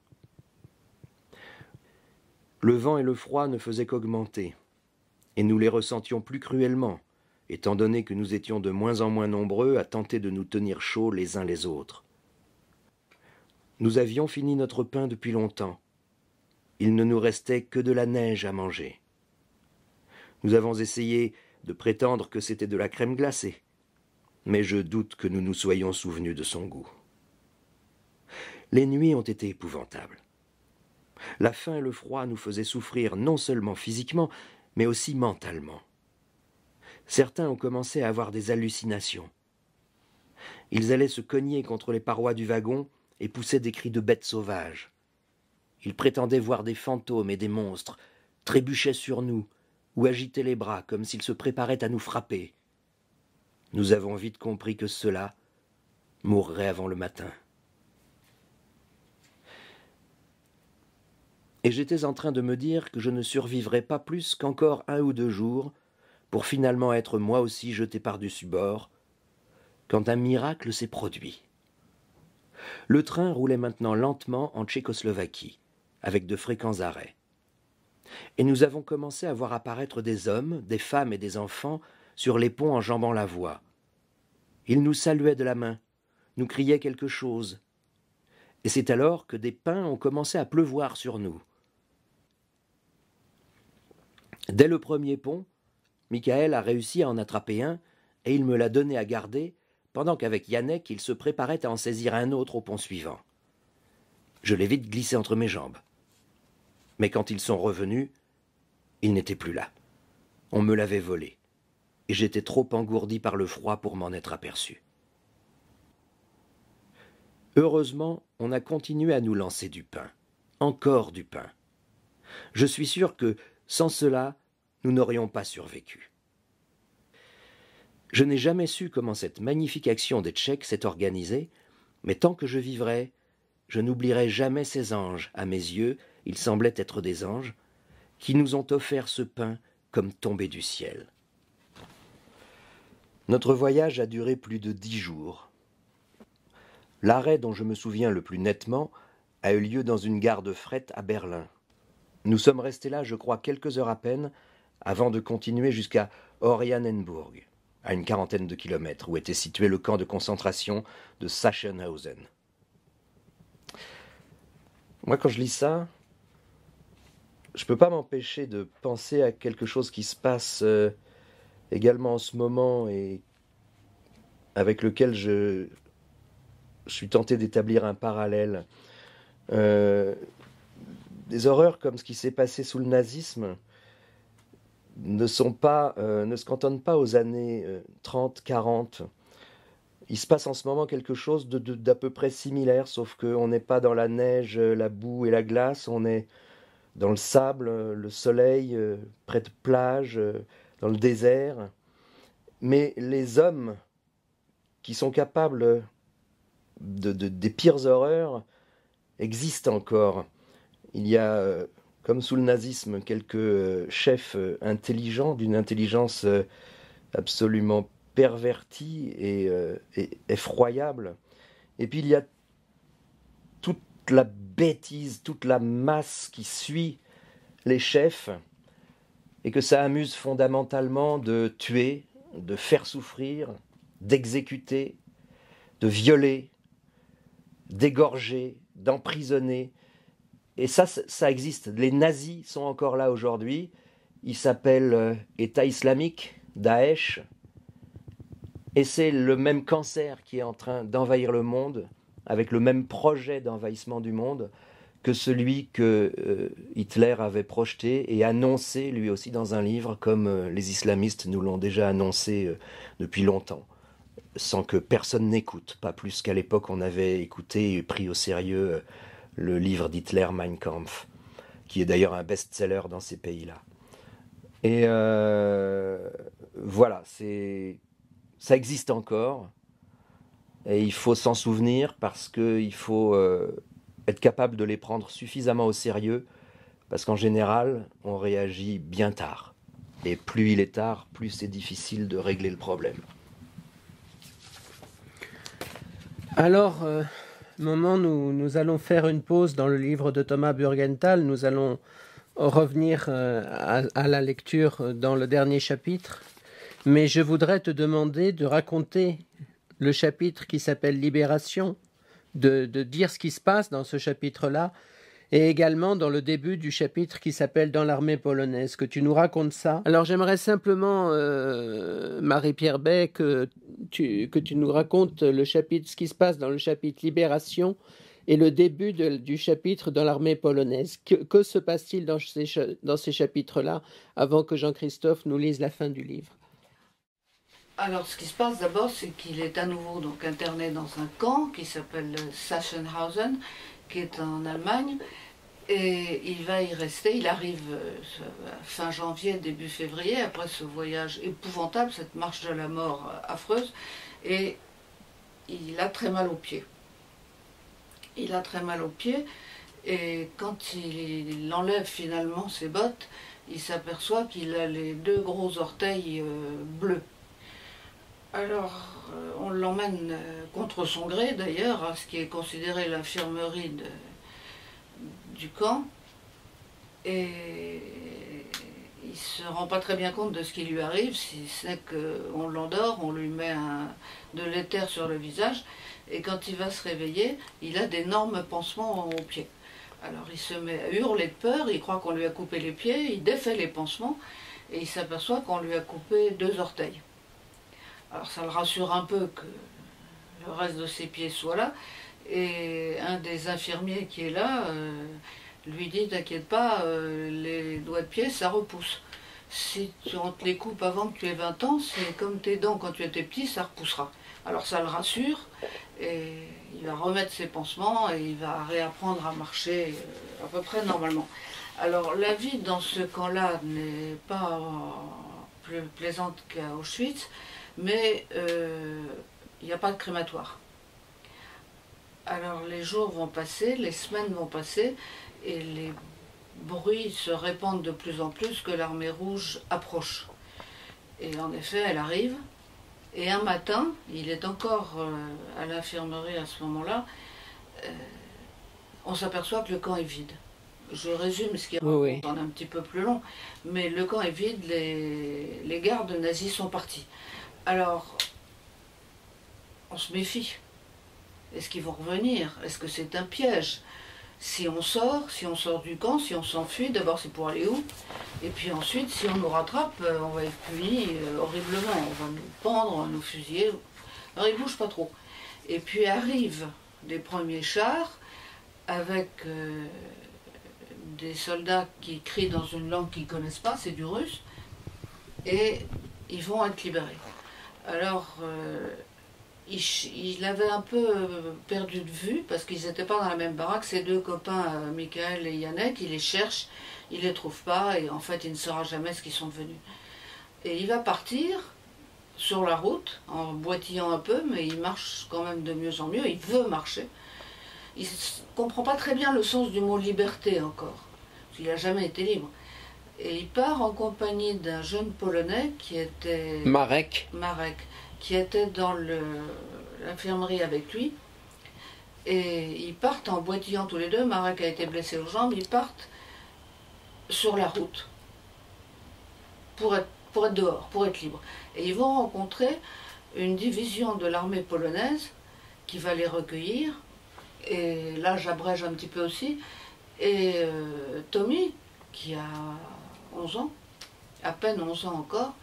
Le vent et le froid ne faisaient qu'augmenter, et nous les ressentions plus cruellement, étant donné que nous étions de moins en moins nombreux à tenter de nous tenir chauds les uns les autres. Nous avions fini notre pain depuis longtemps. Il ne nous restait que de la neige à manger. Nous avons essayé de prétendre que c'était de la crème glacée, mais je doute que nous nous soyons souvenus de son goût. Les nuits ont été épouvantables. La faim et le froid nous faisaient souffrir non seulement physiquement, mais aussi mentalement. Certains ont commencé à avoir des hallucinations. Ils allaient se cogner contre les parois du wagon et poussaient des cris de bêtes sauvages. Ils prétendaient voir des fantômes et des monstres, trébuchaient sur nous, ou agitaient les bras comme s'ils se préparaient à nous frapper. Nous avons vite compris que ceux-là mourraient avant le matin. Et j'étais en train de me dire que je ne survivrais pas plus qu'encore 1 ou 2 jours pour finalement être moi aussi jeté par-dessus bord, quand un miracle s'est produit. Le train roulait maintenant lentement en Tchécoslovaquie, avec de fréquents arrêts. Et nous avons commencé à voir apparaître des hommes, des femmes et des enfants sur les ponts enjambant la voie. Ils nous saluaient de la main, nous criait quelque chose. Et c'est alors que des pains ont commencé à pleuvoir sur nous. Dès le premier pont, Michael a réussi à en attraper un et il me l'a donné à garder, pendant qu'avec Yannick, il se préparait à en saisir un autre au pont suivant. Je l'ai vite glissé entre mes jambes. Mais quand ils sont revenus, ils n'étaient plus là. On me l'avait volé, et j'étais trop engourdi par le froid pour m'en être aperçu. Heureusement, on a continué à nous lancer du pain. Encore du pain. Je suis sûr que, sans cela, nous n'aurions pas survécu. Je n'ai jamais su comment cette magnifique action des Tchèques s'est organisée, mais tant que je vivrai, je n'oublierai jamais ces anges, à mes yeux, ils semblaient être des anges, qui nous ont offert ce pain comme tombé du ciel. Notre voyage a duré plus de 10 jours. L'arrêt dont je me souviens le plus nettement a eu lieu dans une gare de fret à Berlin. Nous sommes restés là, je crois, quelques heures à peine, avant de continuer jusqu'à Oranienburg, à une quarantaine de kilomètres, où était situé le camp de concentration de Sachsenhausen. Moi, quand je lis ça, je ne peux pas m'empêcher de penser à quelque chose qui se passe également en ce moment et avec lequel je suis tenté d'établir un parallèle. Des horreurs comme ce qui s'est passé sous le nazisme ne se cantonnent pas aux années 30, 40. Il se passe en ce moment quelque chose d'à peu près similaire, sauf qu'on n'est pas dans la neige, la boue et la glace, on est dans le sable, le soleil, près de plages, dans le désert. Mais les hommes qui sont capables des pires horreurs existent encore. Il y a, comme sous le nazisme, quelques chefs intelligents, d'une intelligence absolument pervertie et effroyable. Et puis il y a toute la bêtise, toute la masse qui suit les chefs et que ça amuse fondamentalement de tuer, de faire souffrir, d'exécuter, de violer, d'égorger, d'emprisonner. Et ça existe. Les nazis sont encore là aujourd'hui. Ils s'appellent État islamique, Daesh. Et c'est le même cancer qui est en train d'envahir le monde, avec le même projet d'envahissement du monde que celui que Hitler avait projeté et annoncé lui aussi dans un livre, comme les islamistes nous l'ont déjà annoncé depuis longtemps, sans que personne n'écoute, pas plus qu'à l'époque on avait écouté et pris au sérieux le livre d'Hitler, Mein Kampf, qui est d'ailleurs un best-seller dans ces pays-là. Et voilà, ça existe encore, et il faut s'en souvenir parce qu'il faut être capable de les prendre suffisamment au sérieux, parce qu'en général, on réagit bien tard. Et plus il est tard, plus c'est difficile de régler le problème. Alors, moment, nous allons faire une pause dans le livre de Thomas Burgenthal. Nous allons revenir à la lecture dans le dernier chapitre. Mais je voudrais te demander de raconter le chapitre qui s'appelle Libération, de dire ce qui se passe dans ce chapitre-là, et également dans le début du chapitre qui s'appelle Dans l'armée polonaise, que tu nous racontes ça. Alors j'aimerais simplement, Marie-Pierre Bay, que tu nous racontes le chapitre, ce qui se passe dans le chapitre Libération et le début du chapitre Dans l'armée polonaise. Que se passe-t-il dans ces chapitres-là avant que Jean-Christophe nous lise la fin du livre? Alors, ce qui se passe d'abord, c'est qu'il est à nouveau donc interné dans un camp qui s'appelle Sachsenhausen, qui est en Allemagne, et il va y rester. Il arrive fin janvier, début février, après ce voyage épouvantable, cette marche de la mort affreuse, et il a très mal aux pieds. Il a très mal aux pieds, et quand il enlève finalement ses bottes, il s'aperçoit qu'il a les 2 gros orteils bleus. Alors, on l'emmène contre son gré, d'ailleurs, à ce qui est considéré l'infirmerie du camp. Et il ne se rend pas très bien compte de ce qui lui arrive, si c'est qu'on l'endort, on lui met de l'éther sur le visage, et quand il va se réveiller, il a d'énormes pansements aux pieds. Alors il se met à hurler de peur, il croit qu'on lui a coupé les pieds, il défait les pansements, et il s'aperçoit qu'on lui a coupé 2 orteils. Alors ça le rassure un peu que le reste de ses pieds soit là, et un des infirmiers qui est là lui dit: t'inquiète pas, les doigts de pied ça repousse. Si on te les coupe avant que tu aies 20 ans, c'est comme tes dents quand tu étais petit, ça repoussera. Alors ça le rassure, et il va remettre ses pansements et il va réapprendre à marcher à peu près normalement. Alors la vie dans ce camp-là n'est pas plus plaisante qu'à Auschwitz, mais il n'y a pas de crématoire. Alors les jours vont passer, les semaines vont passer, et les bruits se répandent de plus en plus que l'armée rouge approche. Et en effet, elle arrive, et un matin, il est encore à l'infirmerie à ce moment-là, on s'aperçoit que le camp est vide. Je résume ce qui est un petit peu plus long, mais le camp est vide, les gardes nazis sont partis. Alors, on se méfie. Est-ce qu'ils vont revenir? Est-ce que c'est un piège? Si on sort du camp, si on s'enfuit, d'abord c'est pour aller où? Et puis ensuite, si on nous rattrape, on va être puni horriblement. On va nous pendre, on va nous fusiller. Alors ils ne bougent pas trop. Et puis arrivent les premiers chars avec des soldats qui crient dans une langue qu'ils ne connaissent pas, c'est du russe, et ils vont être libérés. Alors, il avait un peu perdu de vue, parce qu'ils n'étaient pas dans la même baraque. Ses 2 copains, Michael et Yannick, il les cherche, il ne les trouve pas, et en fait il ne saura jamais ce qu'ils sont devenus. Et il va partir sur la route, en boitillant un peu, mais il marche quand même de mieux en mieux, il veut marcher. Il ne comprend pas très bien le sens du mot liberté encore, parce qu'il n'a jamais été libre. Et il part en compagnie d'un jeune Polonais qui était... Marek, qui était dans l'infirmerie avec lui. Et ils partent en boitillant tous les deux. Marek a été blessé aux jambes. Ils partent sur la route pour être dehors, pour être libres. Et ils vont rencontrer une division de l'armée polonaise qui va les recueillir. Et là, j'abrège un petit peu aussi. Et Tommy, qui a 11 ans, à peine 11 ans encore,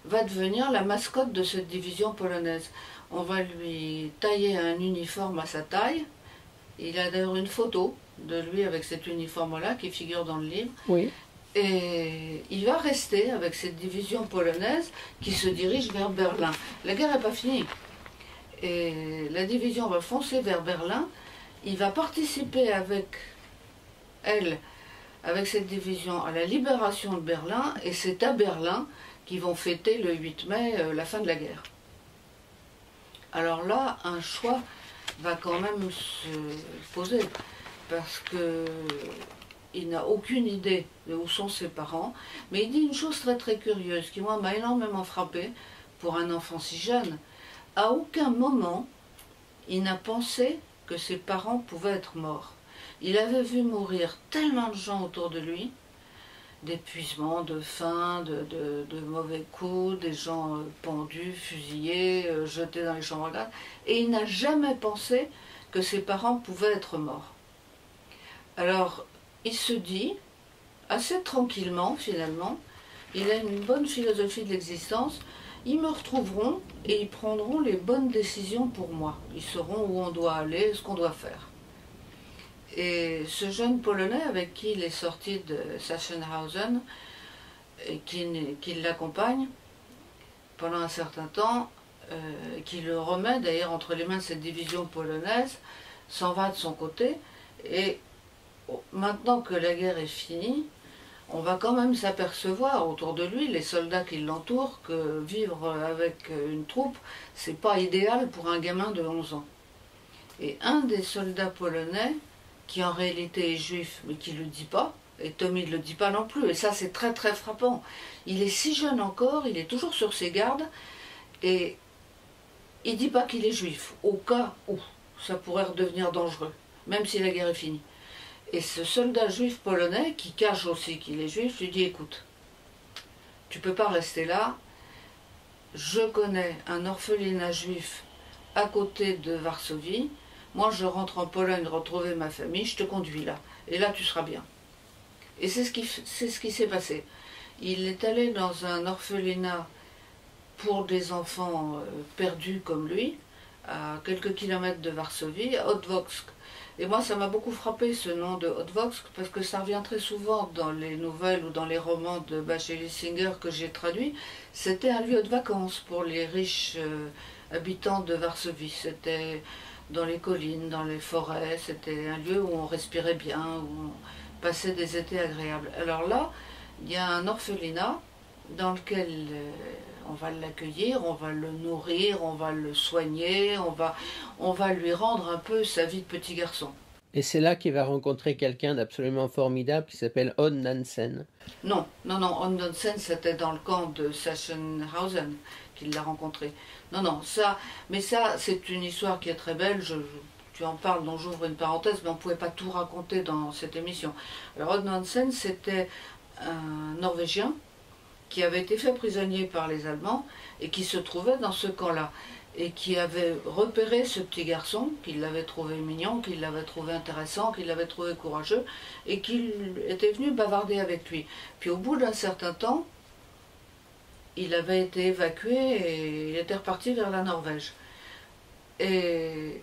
va devenir la mascotte de cette division polonaise. On va lui tailler un uniforme à sa taille. Il a d'ailleurs une photo de lui avec cet uniforme-là qui figure dans le livre. oui. Et il va rester avec cette division polonaise qui se dirige vers Berlin. La guerre n'est pas finie. Et la division va foncer vers Berlin. Il va participer avec elle, avec cette division, à la libération de Berlin. Et c'est à Berlin qu'ils vont fêter le 8 mai la fin de la guerre. Alors là, un choix va quand même se poser, parce que il n'a aucune idée de où sont ses parents, mais il dit une chose très très curieuse, qui moi m'a énormément frappé pour un enfant si jeune. À aucun moment, il n'a pensé que ses parents pouvaient être morts. Il avait vu mourir tellement de gens autour de lui, d'épuisement, de faim, de mauvais coups, des gens pendus, fusillés, jetés dans les chambres à gaz, et il n'a jamais pensé que ses parents pouvaient être morts. Alors, il se dit, assez tranquillement finalement, il a une bonne philosophie de l'existence, ils me retrouveront et ils prendront les bonnes décisions pour moi. Ils sauront où on doit aller, ce qu'on doit faire. Et ce jeune Polonais avec qui il est sorti de Sachsenhausen et qui l'accompagne pendant un certain temps, qui le remet d'ailleurs entre les mains de cette division polonaise, s'en va de son côté. Et maintenant que la guerre est finie, on va quand même s'apercevoir autour de lui, les soldats qui l'entourent, que vivre avec une troupe, c'est pas idéal pour un gamin de 11 ans. Et un des soldats polonais, qui en réalité est juif, mais qui ne le dit pas, et Tommy ne le dit pas non plus, et ça c'est très très frappant. Il est si jeune encore, il est toujours sur ses gardes, et il ne dit pas qu'il est juif, au cas où ça pourrait redevenir dangereux, même si la guerre est finie. Et ce soldat juif polonais, qui cache aussi qu'il est juif, lui dit: écoute, tu peux pas rester là. Je connais un orphelinat juif à côté de Varsovie. Moi, je rentre en Pologne retrouver ma famille, je te conduis là. Et là, tu seras bien. Et c'est ce qui s'est passé. Il est allé dans un orphelinat pour des enfants perdus comme lui, à quelques kilomètres de Varsovie, à Otwock. Et moi, ça m'a beaucoup frappé ce nom de Otwock, parce que ça revient très souvent dans les nouvelles ou dans les romans de Bachelet Singer que j'ai traduits. C'était un lieu de vacances pour les riches habitants de Varsovie. C'était dans les collines, dans les forêts, c'était un lieu où on respirait bien, où on passait des étés agréables. Alors là, il y a un orphelinat dans lequel on va l'accueillir, on va le nourrir, on va le soigner, on va lui rendre un peu sa vie de petit garçon. Et c'est là qu'il va rencontrer quelqu'un d'absolument formidable qui s'appelle Odd Nansen. Non, Odd Nansen, c'était dans le camp de Sachsenhausen qu'il l'a rencontré. Non, mais ça, c'est une histoire qui est très belle. Tu en parles, donc j'ouvre une parenthèse, mais on ne pouvait pas tout raconter dans cette émission. Alors, Odd Nansen, c'était un Norvégien qui avait été fait prisonnier par les Allemands et qui se trouvait dans ce camp-là. Et qui avait repéré ce petit garçon, qu'il l'avait trouvé mignon, qu'il l'avait trouvé intéressant, qu'il l'avait trouvé courageux, et qu'il était venu bavarder avec lui. Puis au bout d'un certain temps, il avait été évacué et il était reparti vers la Norvège. Et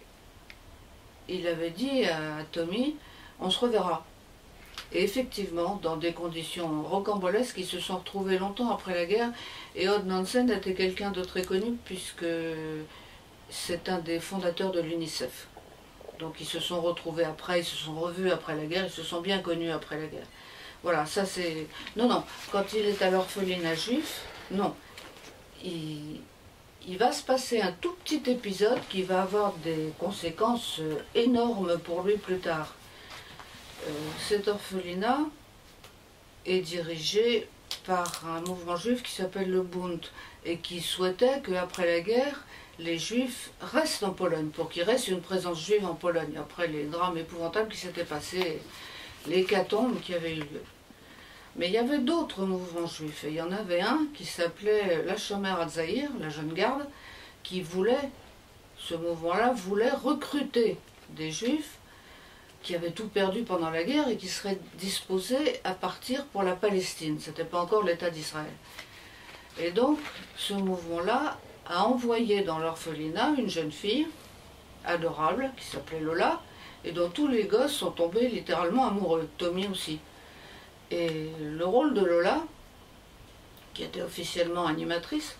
il avait dit à Tommy, on se reverra. Et effectivement, dans des conditions rocambolesques, ils se sont retrouvés longtemps après la guerre. Et Odd Nansen était quelqu'un de très connu puisque c'est un des fondateurs de l'UNICEF. Donc ils se sont retrouvés après, ils se sont revus après la guerre, ils se sont bien connus après la guerre. Voilà, ça c'est... Non, quand il est à l'orphelinat juif, non. Il va se passer un tout petit épisode qui va avoir des conséquences énormes pour lui plus tard. Cet orphelinat est dirigé par un mouvement juif qui s'appelle le Bund et qui souhaitait qu'après la guerre, les juifs restent en Pologne, pour qu'il reste une présence juive en Pologne, après les drames épouvantables qui s'étaient passés, l'hécatombe qui avait eu lieu. Mais il y avait d'autres mouvements juifs, et il y en avait un qui s'appelait la Shomer HaTzaïr, la jeune garde, qui voulait, ce mouvement-là, voulait recruter des juifs qui avaient tout perdu pendant la guerre et qui seraient disposés à partir pour la Palestine. Ce n'était pas encore l'État d'Israël. Et donc, ce mouvement-là a envoyé dans l'orphelinat une jeune fille adorable qui s'appelait Lola et dont tous les gosses sont tombés littéralement amoureux, Tommy aussi. Et le rôle de Lola, qui était officiellement animatrice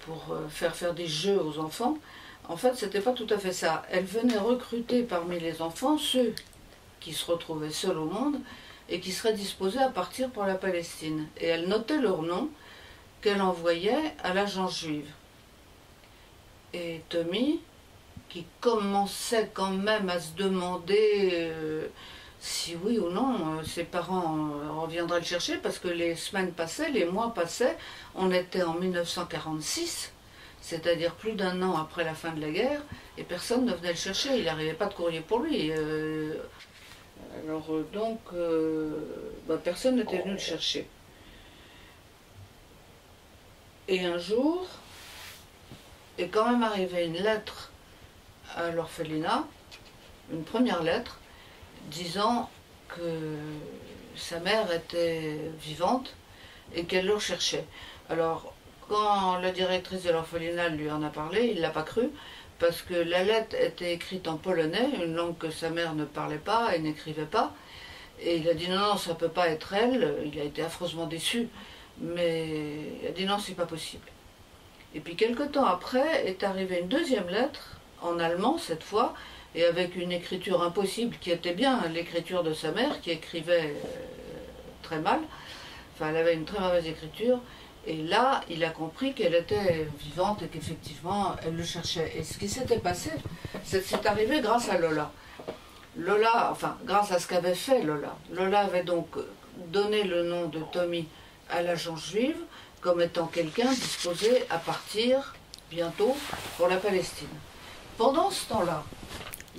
pour faire des jeux aux enfants, en fait, c'était pas tout à fait ça. Elle venait recruter parmi les enfants ceux qui se retrouvaient seuls au monde et qui seraient disposés à partir pour la Palestine. Et elle notait leurs noms qu'elle envoyait à l'agence juive. Et Tommy, qui commençait quand même à se demander si oui ou non ses parents reviendraient le chercher, parce que les semaines passaient, les mois passaient, on était en 1946, c'est-à-dire plus d'un an après la fin de la guerre, et personne ne venait le chercher, il n'arrivait pas de courrier pour lui. Personne n'était venu le chercher. Et un jour, est quand même arrivé une lettre à l'orphelinat, une première lettre, disant que sa mère était vivante et qu'elle le recherchait. Alors, quand la directrice de l'orphelinat lui en a parlé, il ne l'a pas cru, parce que la lettre était écrite en polonais, une langue que sa mère ne parlait pas et n'écrivait pas. Et il a dit non, ça ne peut pas être elle. Il a été affreusement déçu, mais il a dit non, c'est pas possible. Et puis quelque temps après est arrivée une deuxième lettre, en allemand cette fois, et avec une écriture impossible, qui était bien l'écriture de sa mère, qui écrivait très mal. Enfin, elle avait une très mauvaise écriture. Et là, il a compris qu'elle était vivante et qu'effectivement, elle le cherchait. Et ce qui s'était passé, c'est arrivé grâce à Lola. Lola, enfin, grâce à ce qu'avait fait Lola. Lola avait donc donné le nom de Tommy à l'agence juive comme étant quelqu'un disposé à partir bientôt pour la Palestine. Pendant ce temps-là,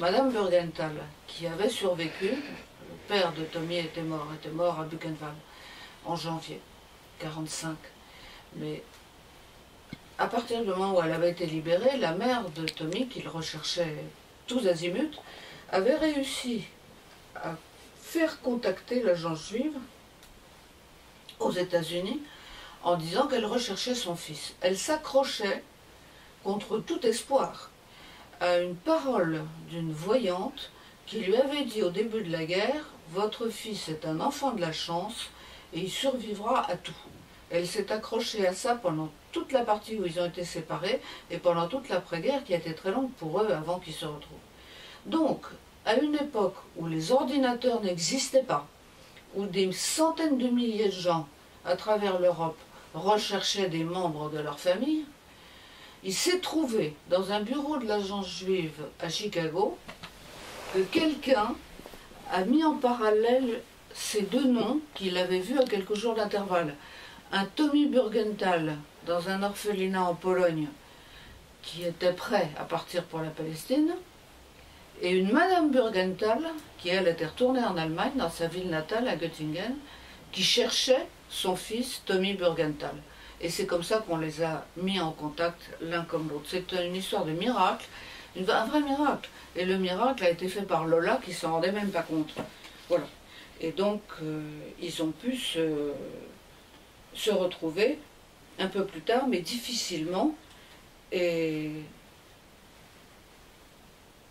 Madame Burgenthal, qui avait survécu, le père de Tommy était mort à Buchenwald en janvier 1945. Mais à partir du moment où elle avait été libérée, la mère de Tommy, qu'il recherchait tous azimuts, avait réussi à faire contacter l'agence juive aux États-Unis en disant qu'elle recherchait son fils. Elle s'accrochait contre tout espoir à une parole d'une voyante qui lui avait dit au début de la guerre « Votre fils est un enfant de la chance et il survivra à tout ». Elle s'est accrochée à ça pendant toute la partie où ils ont été séparés et pendant toute l'après-guerre qui a été très longue pour eux avant qu'ils se retrouvent. Donc, à une époque où les ordinateurs n'existaient pas, où des centaines de milliers de gens à travers l'Europe recherchaient des membres de leur famille, il s'est trouvé dans un bureau de l'agence juive à Chicago que quelqu'un a mis en parallèle ces deux noms qu'il avait vus à quelques jours d'intervalle. Un Tommy Burgenthal dans un orphelinat en Pologne qui était prêt à partir pour la Palestine, et une Madame Burgenthal qui, elle, était retournée en Allemagne, dans sa ville natale, à Göttingen, qui cherchait son fils Tommy Burgenthal. Et c'est comme ça qu'on les a mis en contact l'un comme l'autre. C'est une histoire de miracle, un vrai miracle. Et le miracle a été fait par Lola qui ne s'en rendait même pas compte. Voilà. Et donc, ils ont pu se retrouver un peu plus tard, mais difficilement. Et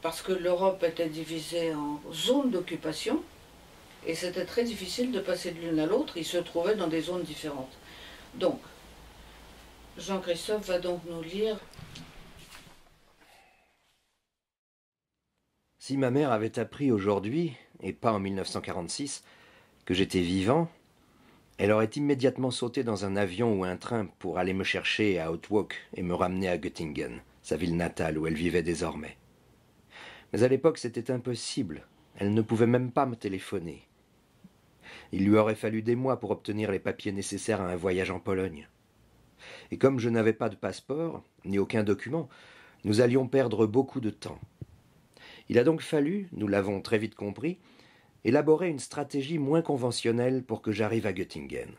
parce que l'Europe était divisée en zones d'occupation, et c'était très difficile de passer de l'une à l'autre, ils se trouvaient dans des zones différentes. Donc, Jean-Christophe va donc nous lire. Si ma mère avait appris aujourd'hui, et pas en 1946, que j'étais vivant, elle aurait immédiatement sauté dans un avion ou un train pour aller me chercher à Outwalk et me ramener à Göttingen, sa ville natale où elle vivait désormais. Mais à l'époque, c'était impossible. Elle ne pouvait même pas me téléphoner. Il lui aurait fallu des mois pour obtenir les papiers nécessaires à un voyage en Pologne. Et comme je n'avais pas de passeport, ni aucun document, nous allions perdre beaucoup de temps. Il a donc fallu, nous l'avons très vite compris, élaborer une stratégie moins conventionnelle pour que j'arrive à Göttingen.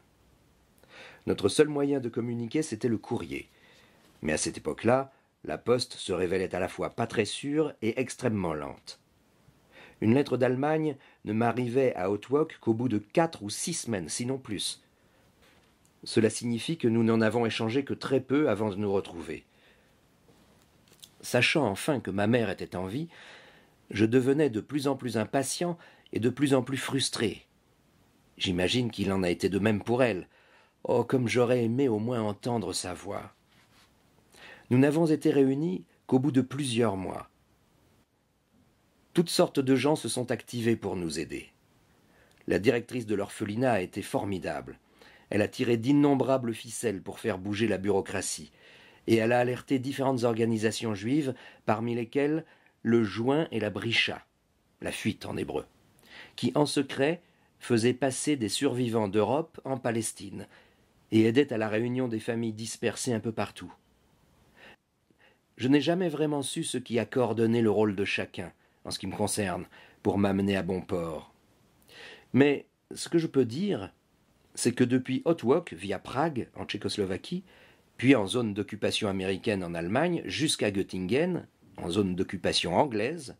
Notre seul moyen de communiquer, c'était le courrier. Mais à cette époque-là, la poste se révélait à la fois pas très sûre et extrêmement lente. Une lettre d'Allemagne ne m'arrivait à Outwalk qu'au bout de 4 ou 6 semaines, sinon plus. Cela signifie que nous n'en avons échangé que très peu avant de nous retrouver. Sachant enfin que ma mère était en vie, je devenais de plus en plus impatient et de plus en plus frustré. J'imagine qu'il en a été de même pour elle. Oh, comme j'aurais aimé au moins entendre sa voix. Nous n'avons été réunis qu'au bout de plusieurs mois. Toutes sortes de gens se sont activés pour nous aider. La directrice de l'orphelinat a été formidable. Elle a tiré d'innombrables ficelles pour faire bouger la bureaucratie, et elle a alerté différentes organisations juives, parmi lesquelles le Joint et la Bricha, la fuite en hébreu, qui en secret faisaient passer des survivants d'Europe en Palestine et aidaient à la réunion des familles dispersées un peu partout. Je n'ai jamais vraiment su ce qui a coordonné le rôle de chacun, en ce qui me concerne, pour m'amener à bon port. Mais ce que je peux dire, c'est que depuis Outwalk, via Prague, en Tchécoslovaquie, puis en zone d'occupation américaine en Allemagne, jusqu'à Göttingen, en zone d'occupation anglaise,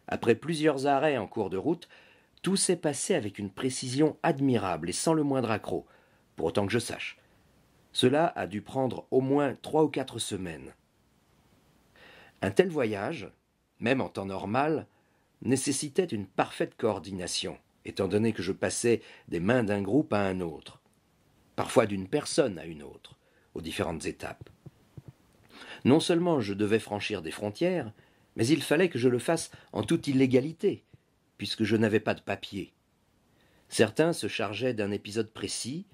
après plusieurs arrêts en cours de route, tout s'est passé avec une précision admirable et sans le moindre accroc, pour autant que je sache. Cela a dû prendre au moins 3 ou 4 semaines. Un tel voyage, même en temps normal, nécessitait une parfaite coordination, étant donné que je passais des mains d'un groupe à un autre, parfois d'une personne à une autre, aux différentes étapes. Non seulement je devais franchir des frontières, mais il fallait que je le fasse en toute illégalité, puisque je n'avais pas de papier. Certains se chargeaient d'un épisode précis,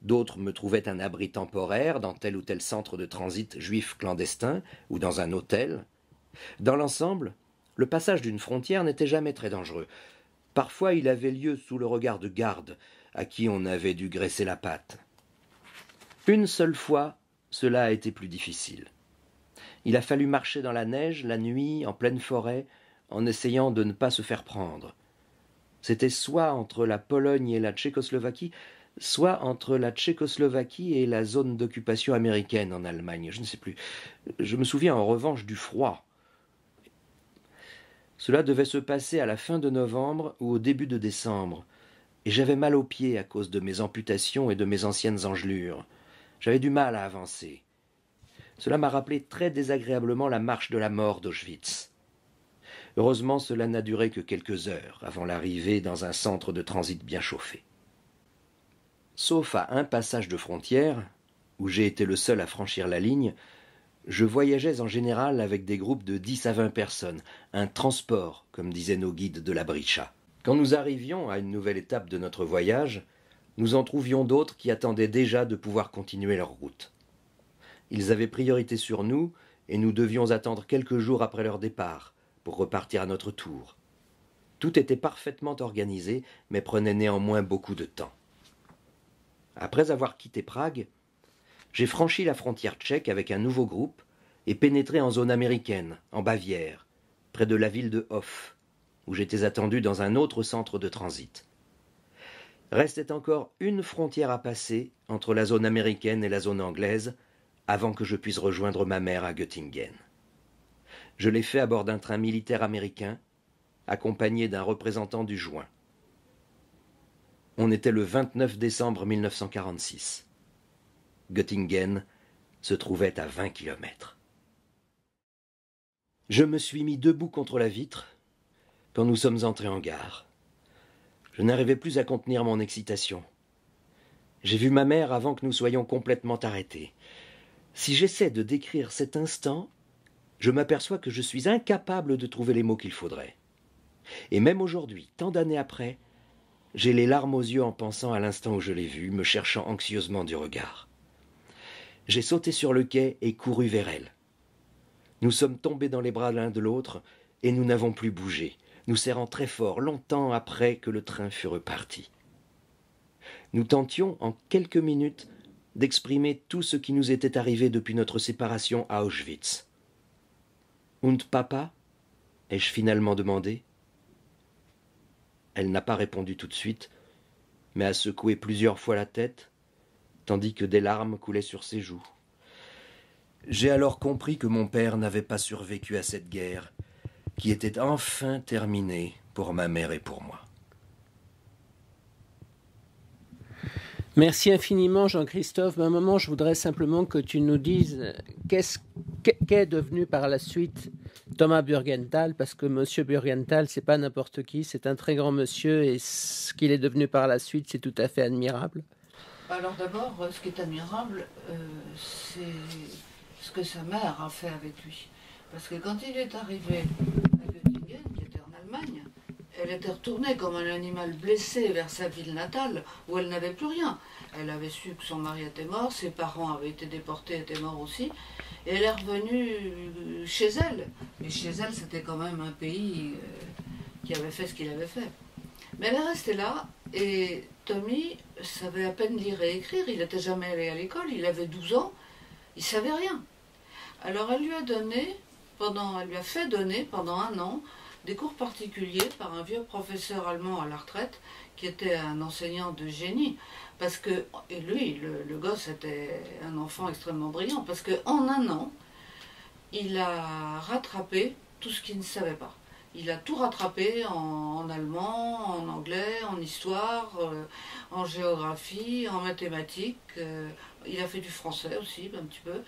d'autres me trouvaient un abri temporaire dans tel ou tel centre de transit juif clandestin ou dans un hôtel. Dans l'ensemble, le passage d'une frontière n'était jamais très dangereux. Parfois il avait lieu sous le regard de gardes à qui on avait dû graisser la patte. Une seule fois, cela a été plus difficile. Il a fallu marcher dans la neige, la nuit, en pleine forêt, en essayant de ne pas se faire prendre. C'était soit entre la Pologne et la Tchécoslovaquie, soit entre la Tchécoslovaquie et la zone d'occupation américaine en Allemagne, je ne sais plus. Je me souviens en revanche du froid. Cela devait se passer à la fin de novembre ou au début de décembre, et j'avais mal aux pieds à cause de mes amputations et de mes anciennes engelures. J'avais du mal à avancer. Cela m'a rappelé très désagréablement la marche de la mort d'Auschwitz. Heureusement, cela n'a duré que quelques heures avant l'arrivée dans un centre de transit bien chauffé. Sauf à un passage de frontière, où j'ai été le seul à franchir la ligne, je voyageais en général avec des groupes de 10 à 20 personnes, un transport, comme disaient nos guides de la Bricha. Quand nous arrivions à une nouvelle étape de notre voyage, nous en trouvions d'autres qui attendaient déjà de pouvoir continuer leur route. Ils avaient priorité sur nous et nous devions attendre quelques jours après leur départ pour repartir à notre tour. Tout était parfaitement organisé, mais prenait néanmoins beaucoup de temps. Après avoir quitté Prague, j'ai franchi la frontière tchèque avec un nouveau groupe et pénétré en zone américaine, en Bavière, près de la ville de Hof, où j'étais attendu dans un autre centre de transit. Restait encore une frontière à passer entre la zone américaine et la zone anglaise, avant que je puisse rejoindre ma mère à Göttingen. Je l'ai fait à bord d'un train militaire américain, accompagné d'un représentant du joint. On était le 29 décembre 1946. Göttingen se trouvait à 20 kilomètres. Je me suis mis debout contre la vitre quand nous sommes entrés en gare. Je n'arrivais plus à contenir mon excitation. J'ai vu ma mère avant que nous soyons complètement arrêtés. Si j'essaie de décrire cet instant, je m'aperçois que je suis incapable de trouver les mots qu'il faudrait. Et même aujourd'hui, tant d'années après, j'ai les larmes aux yeux en pensant à l'instant où je l'ai vue, me cherchant anxieusement du regard. J'ai sauté sur le quai et couru vers elle. Nous sommes tombés dans les bras l'un de l'autre et nous n'avons plus bougé, nous serrant très fort longtemps après que le train fut reparti. Nous tentions en quelques minutes d'exprimer tout ce qui nous était arrivé depuis notre séparation à Auschwitz. « Und Papa » ai-je finalement demandé. Elle n'a pas répondu tout de suite, mais a secoué plusieurs fois la tête, tandis que des larmes coulaient sur ses joues. J'ai alors compris que mon père n'avait pas survécu à cette guerre, qui était enfin terminée pour ma mère et pour moi. Merci infiniment, Jean-Christophe. Un moment, je voudrais simplement que tu nous dises qu'est devenu par la suite Thomas Burgenthal, parce que Monsieur Burgenthal, c'est pas n'importe qui, c'est un très grand monsieur, et ce qu'il est devenu par la suite, c'est tout à fait admirable. Alors d'abord, ce qui est admirable, c'est ce que sa mère a fait avec lui. Parce que quand il est arrivé à Göttingen, qui était en Allemagne, elle était retournée comme un animal blessé vers sa ville natale, où elle n'avait plus rien. Elle avait su que son mari était mort, ses parents avaient été déportés, étaient morts aussi, et elle est revenue chez elle. Et chez elle, c'était quand même un pays qui avait fait ce qu'il avait fait. Mais elle est restée là, et Tommy savait à peine lire et écrire, il n'était jamais allé à l'école, il avait 12 ans, il ne savait rien. Alors elle lui a fait donner pendant 1 an des cours particuliers par un vieux professeur allemand à la retraite qui était un enseignant de génie. Parce que, et lui, le gosse était un enfant extrêmement brillant, parce qu'en 1 an, il a rattrapé tout ce qu'il ne savait pas. Il a tout rattrapé en allemand, en anglais, en histoire, en géographie, en mathématiques. Il a fait du français aussi, un petit peu.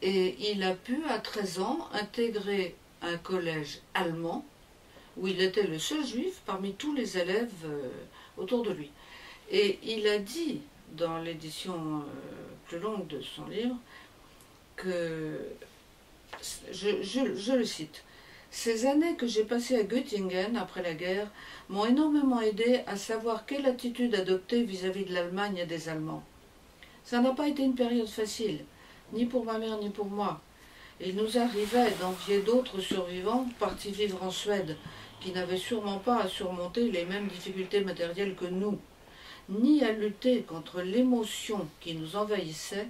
Et il a pu, à 13 ans, intégrer un collège allemand où il était le seul juif parmi tous les élèves autour de lui. Et il a dit, dans l'édition plus longue de son livre, que, je le cite, « Ces années que j'ai passées à Göttingen après la guerre m'ont énormément aidé à savoir quelle attitude adopter vis-à-vis de l'Allemagne et des Allemands. Ça n'a pas été une période facile, ni pour ma mère ni pour moi. Il nous arrivait d'envier d'autres survivants partis vivre en Suède, qui n'avaient sûrement pas à surmonter les mêmes difficultés matérielles que nous, ni à lutter contre l'émotion qui nous envahissait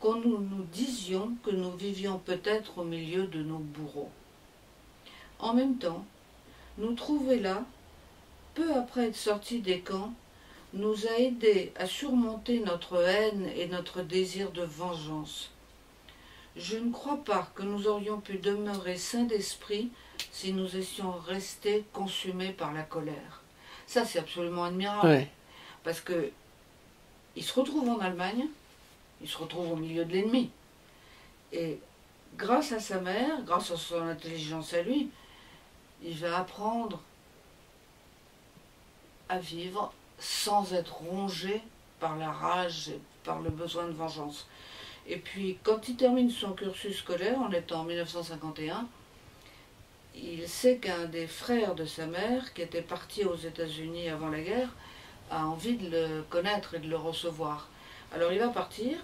quand nous nous disions que nous vivions peut-être au milieu de nos bourreaux. En même temps, nous trouver là, peu après être sortis des camps, nous a aidés à surmonter notre haine et notre désir de vengeance. Je ne crois pas que nous aurions pu demeurer sains d'esprit si nous étions restés consumés par la colère. Ça, c'est absolument admirable. Ouais. Parce que il se retrouve en Allemagne, il se retrouve au milieu de l'ennemi. Et grâce à sa mère, grâce à son intelligence à lui, il va apprendre à vivre sans être rongé par la rage et par le besoin de vengeance. Et puis, quand il termine son cursus scolaire, en étant en 1951, il sait qu'un des frères de sa mère, qui était parti aux États-Unis avant la guerre, a envie de le connaître et de le recevoir. Alors il va partir,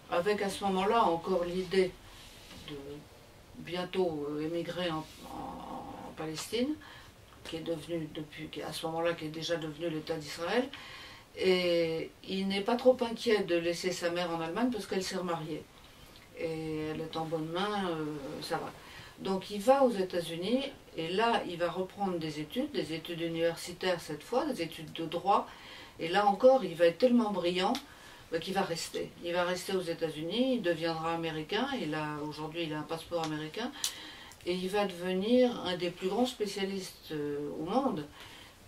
avec à ce moment-là encore l'idée de bientôt émigrer en Palestine, qui est devenu à ce moment-là, qui est déjà devenu l'État d'Israël. Et il n'est pas trop inquiet de laisser sa mère en Allemagne parce qu'elle s'est remariée. Et elle est en bonne main, ça va. Donc il va aux États-Unis et là il va reprendre des études universitaires cette fois, des études de droit. Et là encore il va être tellement brillant qu'il va rester. Il va rester aux États-Unis, il deviendra américain. Aujourd'hui il a un passeport américain. Et il va devenir un des plus grands spécialistes au monde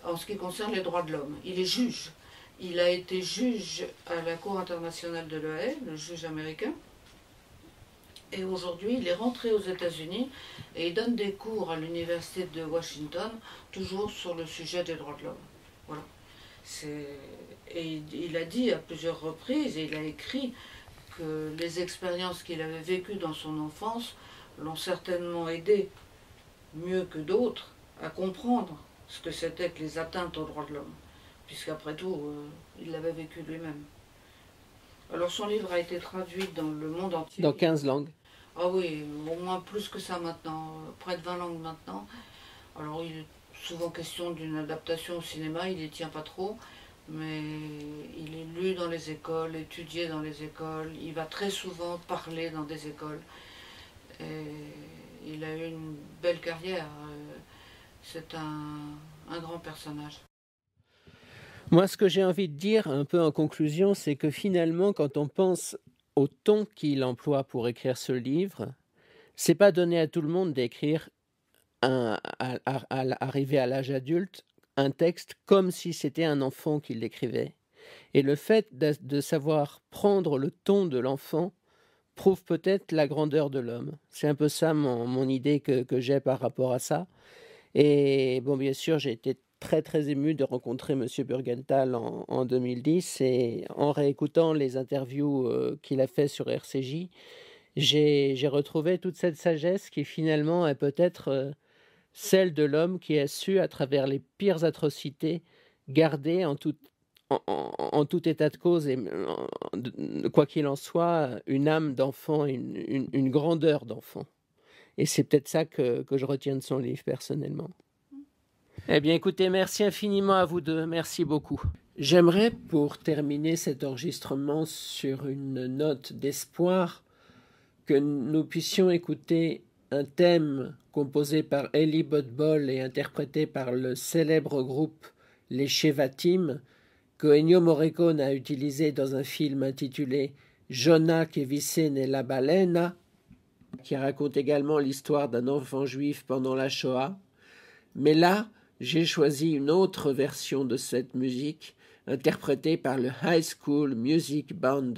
en ce qui concerne les droits de l'homme. Il est juge. Il a été juge à la Cour internationale de La Haye, le juge américain. Et aujourd'hui, il est rentré aux États-Unis et il donne des cours à l'université de Washington, toujours sur le sujet des droits de l'homme. Voilà. Et il a dit à plusieurs reprises, et il a écrit, que les expériences qu'il avait vécues dans son enfance l'ont certainement aidé, mieux que d'autres, à comprendre ce que c'était que les atteintes aux droits de l'homme, puisqu'après tout, il l'avait vécu lui-même. Alors son livre a été traduit dans le monde entier. Dans 15 langues. Ah oui, au moins plus que ça maintenant, près de 20 langues maintenant. Alors il est souvent question d'une adaptation au cinéma, il n'y tient pas trop, mais il est lu dans les écoles, étudié dans les écoles, il va très souvent parler dans des écoles. Et il a eu une belle carrière, c'est un grand personnage. Moi, ce que j'ai envie de dire un peu en conclusion, c'est que finalement, quand on pense au ton qu'il emploie pour écrire ce livre, c'est pas donné à tout le monde d'écrire, arrivé à l'âge adulte, un texte comme si c'était un enfant qui l'écrivait. Et le fait de savoir prendre le ton de l'enfant prouve peut-être la grandeur de l'homme. C'est un peu ça mon idée que j'ai par rapport à ça. Et bon, bien sûr, j'ai été très très ému de rencontrer Monsieur Burgenthal en 2010, et en réécoutant les interviews qu'il a fait sur RCJ, j'ai retrouvé toute cette sagesse qui finalement est peut-être celle de l'homme qui a su, à travers les pires atrocités, garder en tout état de cause, et quoi qu'il en soit, une âme d'enfant, une grandeur d'enfant. Et c'est peut-être ça que je retiens de son livre personnellement. Eh bien écoutez, merci infiniment à vous deux, merci beaucoup. J'aimerais, pour terminer cet enregistrement sur une note d'espoir, que nous puissions écouter un thème composé par Eli Botbol et interprété par le célèbre groupe Les Shevatim, que Ennio Morricone a utilisé dans un film intitulé Jonah che visse nella balena, qui raconte également l'histoire d'un enfant juif pendant la Shoah. Mais là, j'ai choisi une autre version de cette musique, interprétée par le High School Music Band.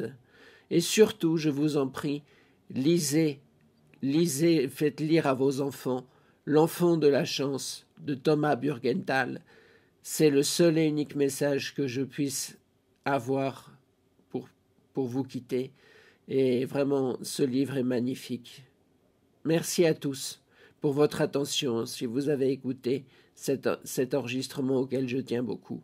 Et surtout, je vous en prie, lisez, faites lire à vos enfants L'enfant de la chance de Thomas Burgenthal. C'est le seul et unique message que je puisse avoir pour vous quitter. Et vraiment, ce livre est magnifique. Merci à tous pour votre attention si vous avez écouté cet enregistrement auquel je tiens beaucoup.